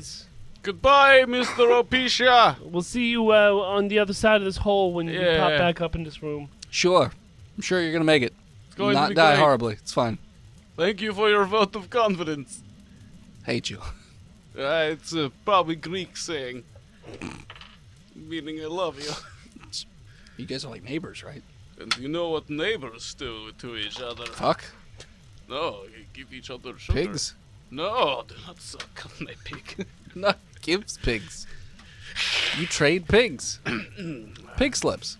Goodbye, Mr. Opisha. We'll see you on the other side of this hole when you pop Yeah. back up in this room. Sure. I'm sure you're going to make it. It's going to Not be die great. horribly. It's fine. Thank you for your vote of confidence. Hate you. It's probably Greek saying, meaning I love you. You guys are like neighbors, right? And you know what neighbors do to each other? Fuck. No, you give each other sugar. Pigs. No, do not suck on my pig. No, gives pigs. You trade pigs. Pig slips.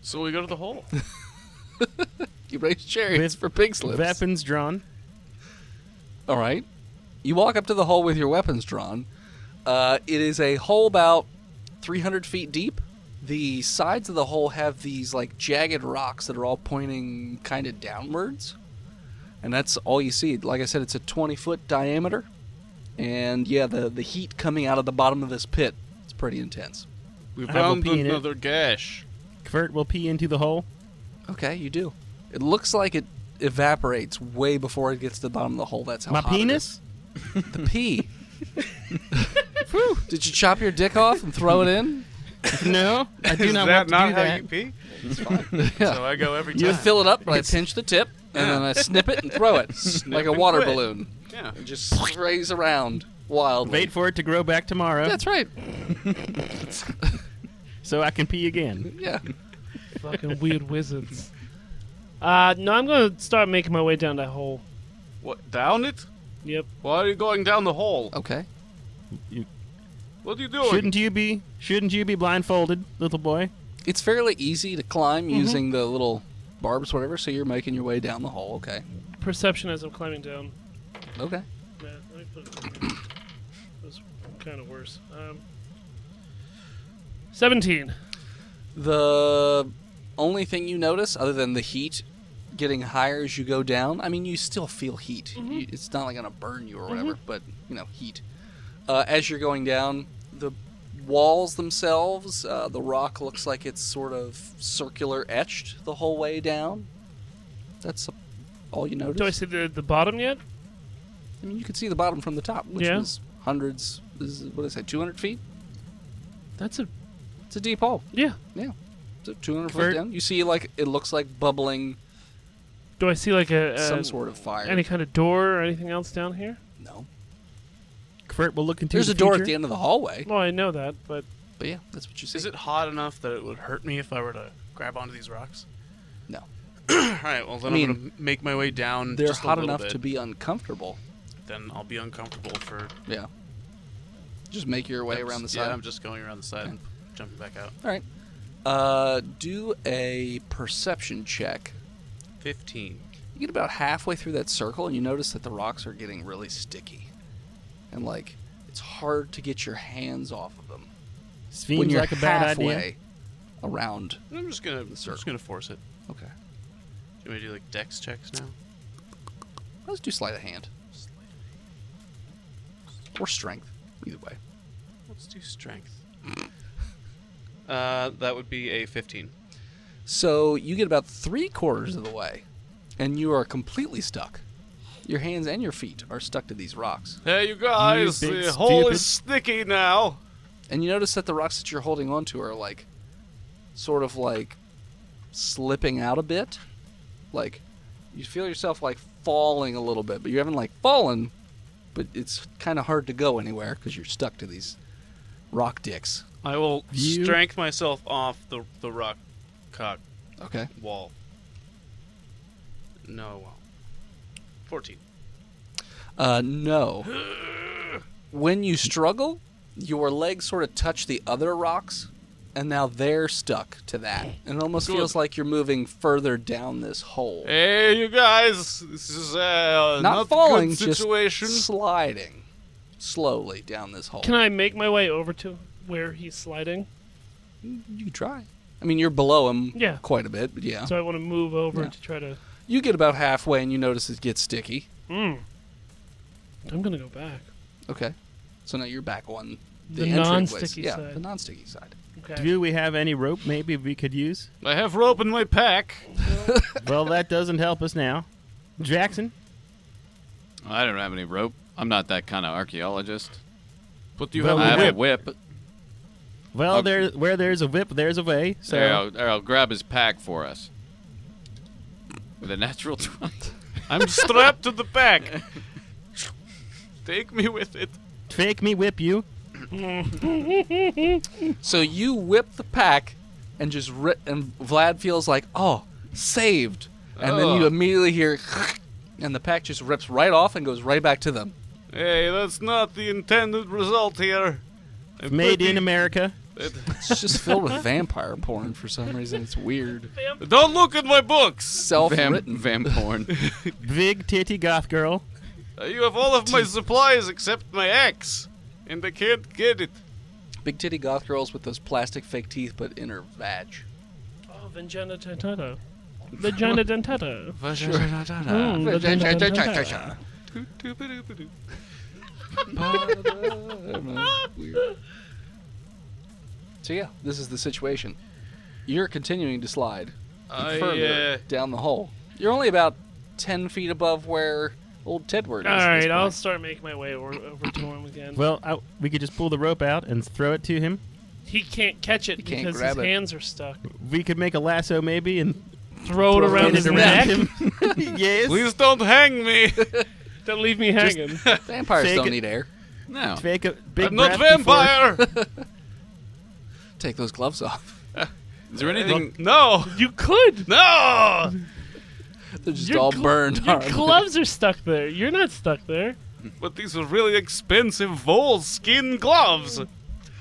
So we go to the hole. You raise chariots for pig slips. Weapons drawn. All right. You walk up to the hole with your weapons drawn. It is a hole about 300 feet deep. The sides of the hole have these like jagged rocks that are all pointing kind of downwards. And that's all you see. Like I said, it's a 20-foot diameter. And yeah, the heat coming out of the bottom of this pit, it's pretty intense. We I will found pee in it. another gash. Kvert will pee into the hole. Okay, you do. It looks like it evaporates way before it gets to the bottom of the hole. That's how My hot it penis? is. The pee. Did you chop your dick off and throw it in? No, I do Is not that want to not do how that. you pee? Yeah. So I go every You time. fill it up, and I pinch the tip, and then I snip it and throw it like a and water quit. balloon. Yeah. It just sprays around wildly. Wait for it to grow back tomorrow, That's right. so I can pee again. Yeah. Fucking weird wizards. No, I'm gonna start making my way down that hole. What, down it? Yep. Why are you going down the hole? Okay. What are you doing? Shouldn't you be blindfolded, little boy? It's fairly easy to climb using the little barbs, whatever. So you're making your way down the hole. Okay. Perception as I'm climbing down. Okay. Yeah, let me put it in. It was kind of worse. 17. The only thing you notice, other than the heat getting higher as you go down, I mean, you still feel heat. It's not like gonna burn you or whatever, but heat. As you're going down, the walls themselves, the rock looks like it's sort of circular etched the whole way down. That's all you notice. Do I see the bottom yet? I mean, you can see the bottom from the top, which Yeah. was hundreds. What did I say? 200 feet. That's a It's a deep hole. yeah. Yeah. So 200 Kurt? foot down. You see, like, it looks like bubbling Do I see like some sort of fire. any kind of door or anything else down here? No. Kurt will look into There's the a door future. at the end of the hallway. Well, I know that, but But yeah, that's what you see. Is it hot enough that it would hurt me if I were to grab onto these rocks? No. Alright, well then I mean, I'm gonna make my way down They're just a hot little enough bit. to be uncomfortable. Then I'll be uncomfortable for... Yeah. Just make your way around the side. Yeah, I'm just going around the side and jumping back out. All right. Do a perception check. 15. You get about halfway through that circle, and you notice that the rocks are getting really sticky, and like it's hard to get your hands off of them Seems when you're like a bad halfway idea. around. I'm just gonna force it. Okay. Do we do like dex checks now? Let's do sleight of hand or strength. Either way. Let's do strength. That would be a 15. So you get about 3/4 of the way, and you are completely stuck. Your hands and your feet are stuck to these rocks. Hey, you guys! You big The hole stupid. is sticky now. And you notice that the rocks that you're holding onto are like, sort of like, slipping out a bit. Like, you feel yourself like falling a little bit, but you haven't like fallen, but it's kind of hard to go anywhere because you're stuck to these rock dicks. I will You- strength myself off the rock cock Okay. wall. No. 14. No. When you struggle, your legs sort of touch the other rocks, and now they're stuck to that. And it almost Good. feels like you're moving further down this hole. Hey, you guys! This is Not falling, a good situation. just sliding slowly down this hole. can I make my way over to where he's sliding? You can try. I mean, you're below him Yeah. quite a bit, but yeah. So I want to move over Yeah. to try to. You get about halfway, and you notice it gets sticky. I'm gonna go back. Okay. So now you're back on the, The entryways. non-sticky Yeah, side. the non-sticky side. Okay. Do we have any rope maybe we could use? I have rope in my pack. Well, that doesn't help us now. Jackson? I don't have any rope. I'm not that kind of archaeologist. But you Well, have I a have whip. a whip. Well, Okay. where there's a whip, there's a way. So There, I'll grab his pack for us. With a natural 20. I'm strapped to the pack. Take me with it. fake me whip you. So you whip the pack and just rip, and Vlad feels like, oh, saved. And then you Oh. immediately hear, and the pack just rips right off and goes right back to them. Hey, that's not the intended result here. I'm Made pretty- in America. It's just filled with vampire porn for some reason. It's weird. Don't look at my books. Self-written. Vamporn. Big titty goth girl. You have all of my supplies except my axe, and I can't get it. Big titty goth girls with those plastic fake teeth, but in her vag. Oh, Vagina Dentata. Vagina Dentata. Sure. Vagina Dentata. Weird. So yeah, this is the situation. You're continuing to slide further down the hole. You're only about 10 feet above where Old Tedward. All right, I'll start making my way over to him again. Well, we could just pull the rope out and throw it to him. He can't catch it He can't because his grab it. hands are stuck. We could make a lasso maybe and Throw it around his neck. him. Yes. Please don't hang me. Don't leave me hanging. Vampires Fake don't it. need air. No. Fake a big I'm not breath before- vampire. Take those gloves off. Is there anything? No. You could. No. They're just Your all gl- burned Your hard. gloves are stuck there. You're not stuck there. But these are really expensive vole skin gloves.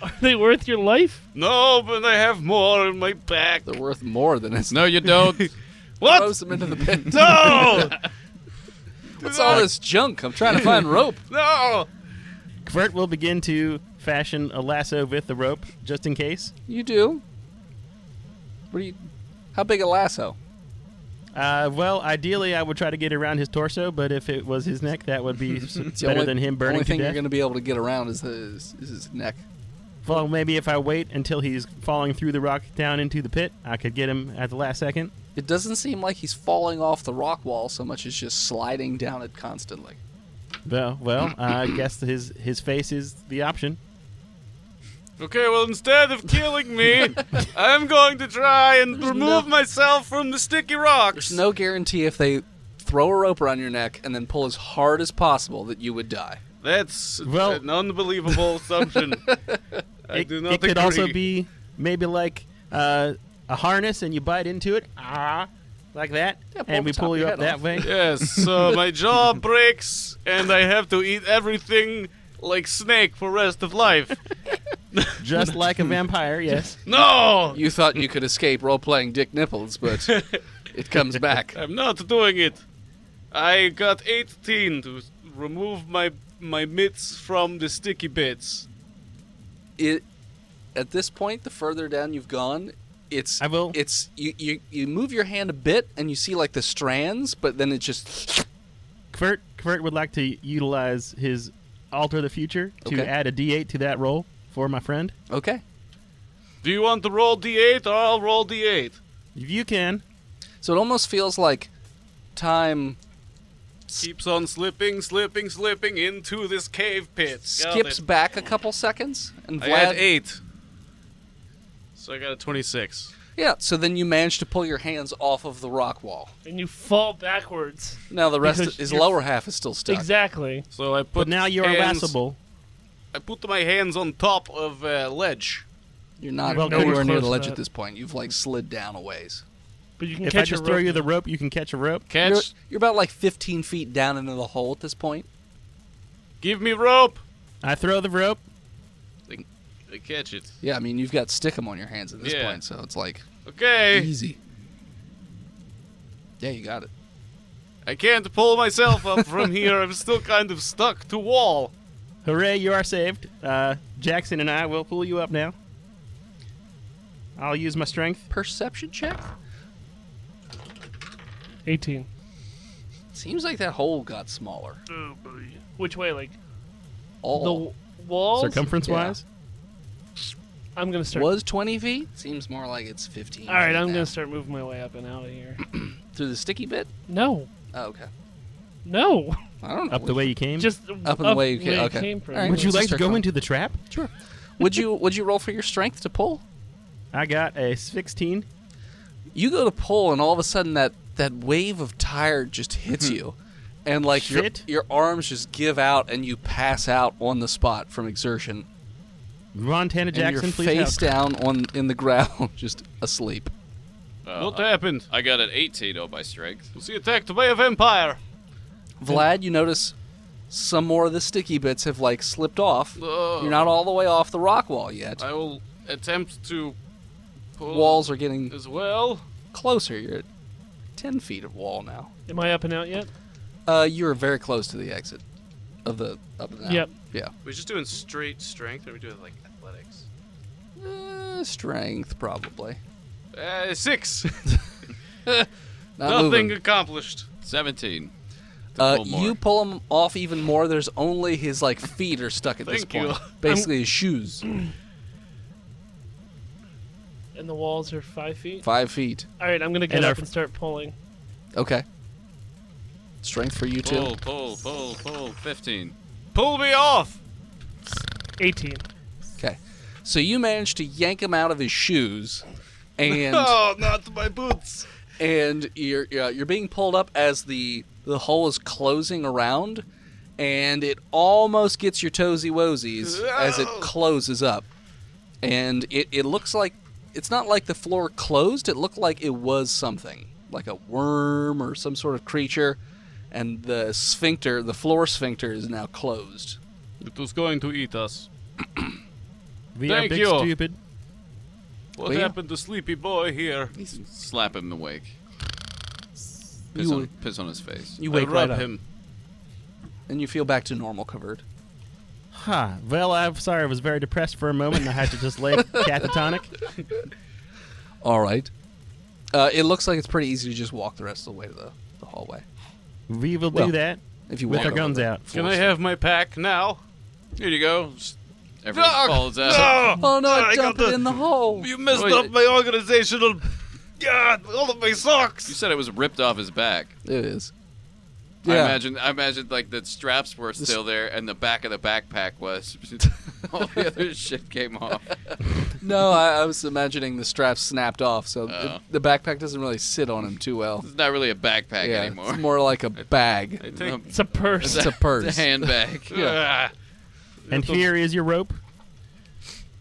Are they worth your life? No, but I have more in my back. They're worth more than it's. No, you don't. What? Throws them into the pit. No. What's all this junk? I'm trying to find rope. No. Kvert will begin to fashion a lasso with the rope, just in case. You do. What do you? How big a lasso? Well, ideally, I would try to get around his torso, but if it was his neck, that would be It's the better only- than him burning only to thing you're death. going to be able to get around is his neck. Well, maybe if I wait until he's falling through the rock down into the pit, I could get him at the last second. It doesn't seem like he's falling off the rock wall so much as just sliding down it constantly. Well, I guess his face is the option. Okay, well, instead of killing me, I'm going to try and remove myself from the sticky rocks. There's no guarantee if they throw a rope around your neck and then pull as hard as possible that you would die. That's Well- an unbelievable assumption. I do not It could agree. also be maybe like a harness, and you bite into it, like that, Yeah, pull and we the top pull of you your up head that off. way. Yes, so my jaw breaks, and I have to eat everything like snake for rest of life. Just like a vampire, yes. No! You thought you could escape role-playing Dick Nipples, but it comes back. I'm not doing it. I got 18 to remove my mitts from the sticky bits. At this point, the further down you've gone, it's I will- It's you move your hand a bit and you see like the strands, but then it just Kvert would like to utilize his Alter the Future to Okay. add a D8 to that roll for my friend. okay. Do you want to roll D8 or I'll roll D8? If you can. So it almost feels like time Keeps on slipping into this cave pit. Got skips it. back a couple seconds, and I had Vlad. 8. So I got a 26. Yeah. So then you manage to pull your hands off of the rock wall. And you fall backwards. Now the rest, Because his you're- lower half is still stuck. Exactly. So I put But now you're hands, irascible. I put my hands on top of a ledge. You're not Well, anywhere nowhere near close the to ledge that. at this point. You've like slid down a ways. But you can If I catch just a throw rope. you the rope, you can catch a rope. Catch. You're about like 15 feet down into the hole at this point. Give me rope. I throw the rope. I catch it. Yeah, I mean you've got stickum on your hands at this Yeah. point, so it's like Okay. easy. Yeah, you got it. I can't pull myself up from here. I'm still kind of stuck to wall. Hooray, you are saved. Jackson and I will pull you up now. I'll use my strength. Perception check. 18. Seems like that hole got smaller. Oh, boy. Which way? Like All the walls? Circumference-wise? I'm going to start. was 20 feet. Seems more like it's 15. All right, feet I'm now. going to start moving my way up and out of here. Through the sticky bit. No. Oh, okay. No. I don't know. Up the way you came? Just Up in the way you came. it Okay. came from. All right. Would you Let's like to start go going. into the trap? Sure. Would you roll for your strength to pull? I got a 16. You go to pull, and all of a sudden that wave of tired just hits you, and like Shit. your arms just give out, and you pass out on the spot from exertion, Montana and Jackson, you're please face help. down in the ground, just asleep. What happened? I got an 18 on my strength. Was he attacked by a vampire? Vlad, you notice some more of the sticky bits have like slipped off. Ugh. You're not all the way off the rock wall yet. I will attempt to pull Walls are getting as well. closer. You're at 10 feet of wall now. Am I up and out yet? You're very close to the exit of the up and down. Yep. Yeah. We're just doing straight strength, or are we doing like athletics? Strength probably. 6. Not Nothing moving. accomplished. 17. To pull more. You pull him off even more. There's only his like feet are stuck at this Thank you. point. Basically, his shoes. And the walls are 5 feet? 5 feet. All right, I'm going to get And up our- and start pulling. Okay. Strength for you too. Pull. 15. Pull me off! 18. Okay. So you manage to yank him out of his shoes, and Oh, not my boots! and you're being pulled up as the hole is closing around, and it almost gets your toesy woesies as it closes up. And it looks like it's not like the floor closed. It looked like it was something, like a worm or some sort of creature, and the floor sphincter is now closed. It was going to eat us. We are Thank big you. stupid. What Well, yeah. happened to Sleepy Boy here? Slap him awake. You Piss on his face. you I wake right rub up, him. and you feel back to normal, covered. Huh. Well, I'm sorry. I was very depressed for a moment, and I had to just lay catatonic. All right. It looks like it's pretty easy to just walk the rest of the way to the hallway We will Well, do that if you with walk our over guns the out. Can floor I have my pack now? Here you go. Everyone falls out. Oh no! I I dumped got it in the hole. You messed Wait. up my organizational... God, all of my socks! You said it was ripped off his back. It is. I Yeah. imagine like the straps were still there and the back of the backpack was. All the other shit came off. No, I was imagining the straps snapped off, so Oh. the backpack doesn't really sit on him too well. It's not really a backpack Yeah, anymore. it's more like a bag. I take... It's a purse. It's a purse. It's a handbag. Yeah. Ah, And here is your rope.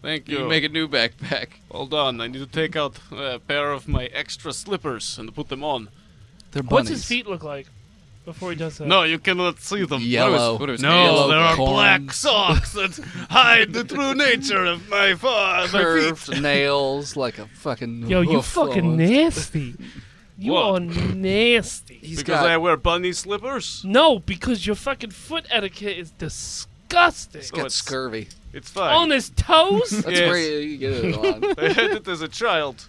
thank You you. can make a new backpack. Hold on, I need to take out a pair of my extra slippers and put them on. They're What's bunnies. his feet look like before he does that? No, you cannot see them. Yellow. What are his No, hands? there are corn. black socks that hide the true nature of my my Curved feet. nails like a fucking. Yo, you hoof fucking on- nasty. You What? are nasty. He's Because got, I wear bunny slippers? No, because your fucking foot etiquette is disgusting. he's got it's- scurvy. It's fine. On his toes? That's Yes. where you get it on. I had it as a child.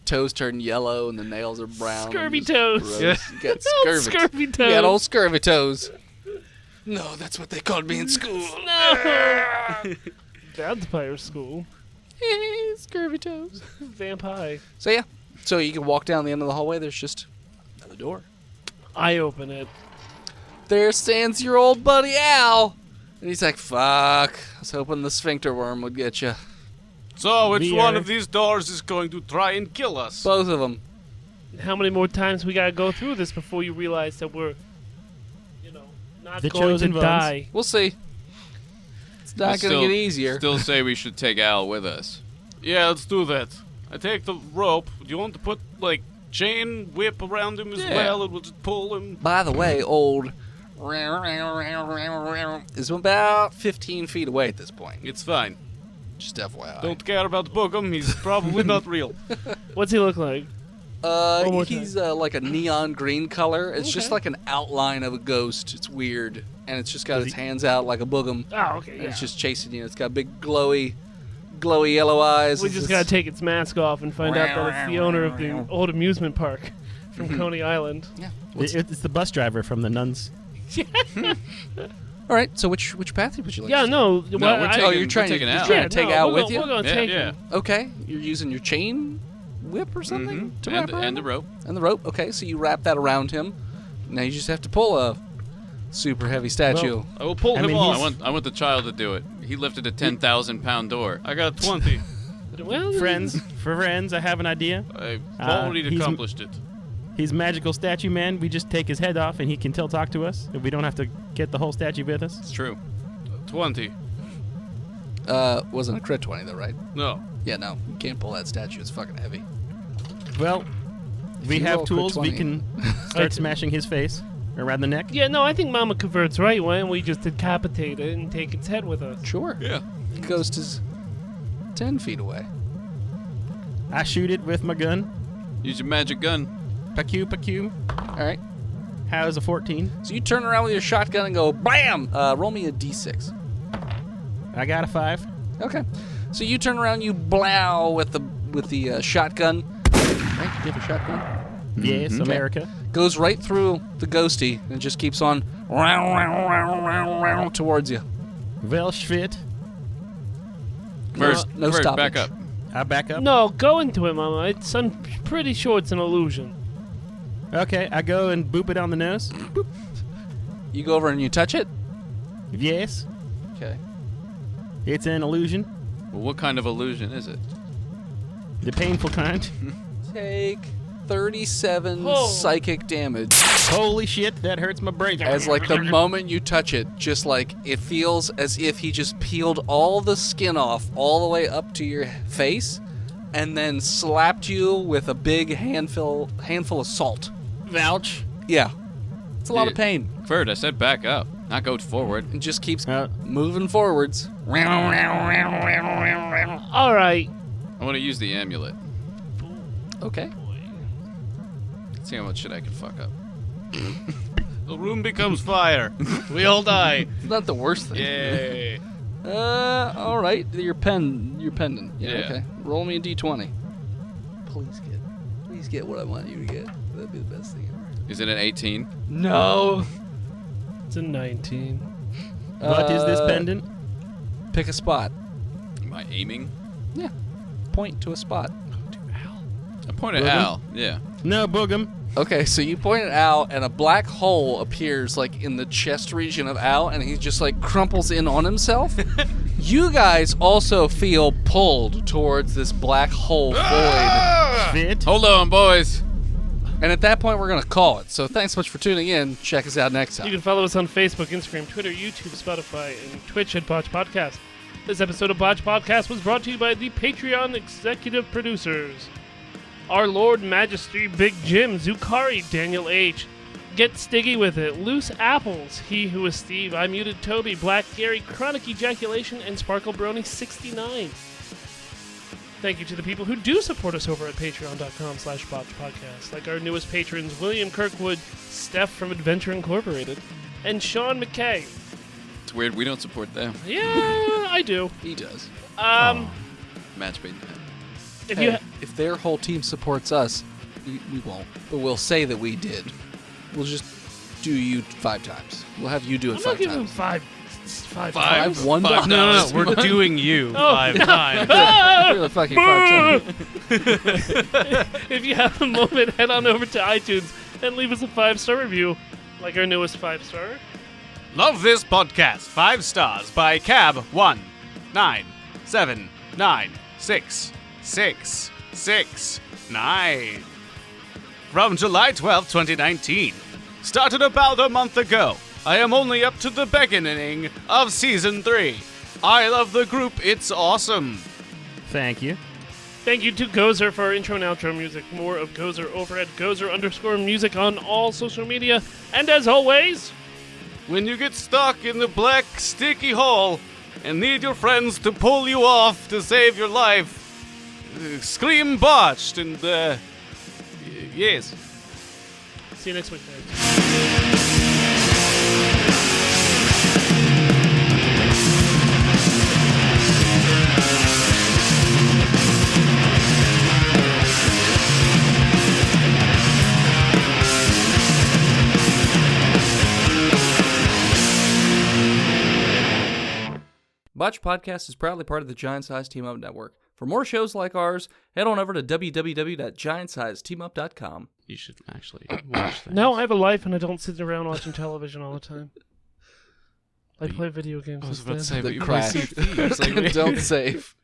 Toes turn yellow and the nails are brown. Scurvy and just toes. gross. Yeah. You got Old scurvy. scurvy You toes. got old scurvy toes. No, that's what they called me in school. No. Vampire school. Scurvy toes. Vampire. So yeah, so you can walk down the end of the hallway. There's just another door. I open it. There stands your old buddy Al, and he's like, "Fuck! I was hoping the sphincter worm would get you." So, which We one are- of these doors is going to try and kill us? Both of them. How many more times we gotta go through this before you realize that we're, not The going to chosen ones. die? We'll see. It's not I gonna get easier. Still say we should take Al with us. Yeah, let's do that. I take the rope. Do you want to put, like, chain whip around him as Yeah. well? It will just pull him. By the way, old is about 15 feet away at this point. It's fine. Just FYI. Don't care about Boogum. He's probably not real. What's he look like? One more He's like a neon green color. It's just Okay. like an outline of a ghost. It's weird, and it's just got Does its he- hands out like a boogum. Oh, okay, And yeah. it's just chasing you. It's got big glowy yellow eyes. We It's just this- gotta take its mask off and find out that it's the owner of the old amusement park from Coney Island. Yeah. It's the bus driver from the nuns. All right. So which path would you like? Yeah, to no. No, well, we're I- taking, Oh, you're trying we're taking to- Al. you're trying to take no, Al we're with gonna- you? We're gonna Yeah. take Yeah. him. Okay. You're using your chain whip or something to wrap around And the him? rope. And the rope. Okay. So you wrap that around him. Now you just have to pull a super heavy statue. Well, I will pull I him mean, off. I want the child to do it. He lifted a 10,000-pound door. I got 20. Well, Friends, for friends, I have an idea. I've Uh, already he's- accomplished it. He's magical statue man. We just take his head off, and he can still talk to us. We don't have to get the whole statue with us. It's true. 20. Wasn't a crit 20 though, right? No. Yeah, no. You can't pull that statue. It's fucking heavy. Well, we you roll have a crit tools. We 20. can start smashing his face around the neck. Yeah, no, I think Mama Convert's right. Why don't we just decapitate it and take its head with us? Sure. Yeah. Ghost is 10 feet away. I shoot it with my gun. Use your magic gun. Pacu, pacu. All right. How's a 14? So you turn around with your shotgun and go, BAM! Roll me a d6. I got a 5. Okay. So you turn around, you blow with the shotgun. Right? You have a shotgun? Yes, America. Goes right through the ghosty and just keeps on towards you. Well, shit. First, no first, stoppage. back up. I back up. No, go into it, Mama. I'm pretty sure it's an illusion. Okay, I go and boop it on the nose. Boop. You go over and you touch it? Yes, Okay. it's an illusion. Well, what kind of illusion is it? The painful kind. Take 37 Whoa. psychic damage. Holy shit, that hurts my brain. As like the moment you touch it, just like it feels as if he just peeled all the skin off all the way up to your face and then slapped you with a big handful of salt. Vouch. Yeah. It's a lot of Yeah. pain. Ferd, I said back up, not go forward. It just keeps Uh, moving forwards. All right. I want to use the amulet. Okay. See how much shit I can fuck up. The room becomes fire. We all die. It's not the worst thing. Yay. All right. Your pendant. Yeah, Yeah. okay. Roll me a d20. Please get what I want you to get. That'd be the best thing ever. Is it an 18? No. It's a 19. what is this pendant? Pick a spot. Am I aiming? Yeah. Point to a spot. I point at Gorgon? Al. Yeah. No, boogum. Okay, so you point it out, and a black hole appears like in the chest region of Al, and he just like crumples in on himself. You guys also feel pulled towards this black hole void, Fit. Hold on, boys. and at that point we're gonna call it. So thanks so much for tuning in. Check us out next You time. can follow us on Facebook, Instagram, Twitter, YouTube, Spotify, and Twitch at Botched Podcast. This episode of Botched Podcast was brought to you by the Patreon executive producers. Our Lord Majesty Big Jim, Zukari, Daniel H. Get Stiggy With It, Loose Apples, He Who Is Steve, I Muted Toby, Black Gary, Chronic Ejaculation, and Sparkle Brony 69. Thank you to the people who do support us over at patreon.com/botchpodcast, like our newest patrons, William Kirkwood, Steph from Adventure Incorporated, and Sean McKay. It's weird. We don't support them. Yeah, I do. He does. Match made in heaven. If Hey, you if their whole team supports us, we won't. But we'll say that we did. We'll just do you 5 times. We'll have you do it I'm 5 not giving times. five Five. times. One Five. No, we're doing you Oh, 5 times. Really fucking 5 times. If you have a moment, head on over to iTunes and leave us a 5-star review, like our newest 5-star. Love this podcast. 5 stars by Cab197966669. From July 12, 2019. Started about a month ago. I am only up to the beginning of Season 3. I love the group. It's awesome. Thank you. Thank you to Gozer for our intro and outro music. More of Gozer over at Gozer_music on all social media. And as always, When you get stuck in the black, sticky hole and need your friends to pull you off to save your life, scream botched and, yes. see you next week, guys. Botched Podcast is proudly part of the Giant Size Team Up Network. For more shows like ours, head on over to www.giantsizeteamup.com. You should actually watch that. Now I have a life and I don't sit around watching television all the time. I play video games I was about to instead. say, but The you crash. play Sea of Thieves. Like, Don't save.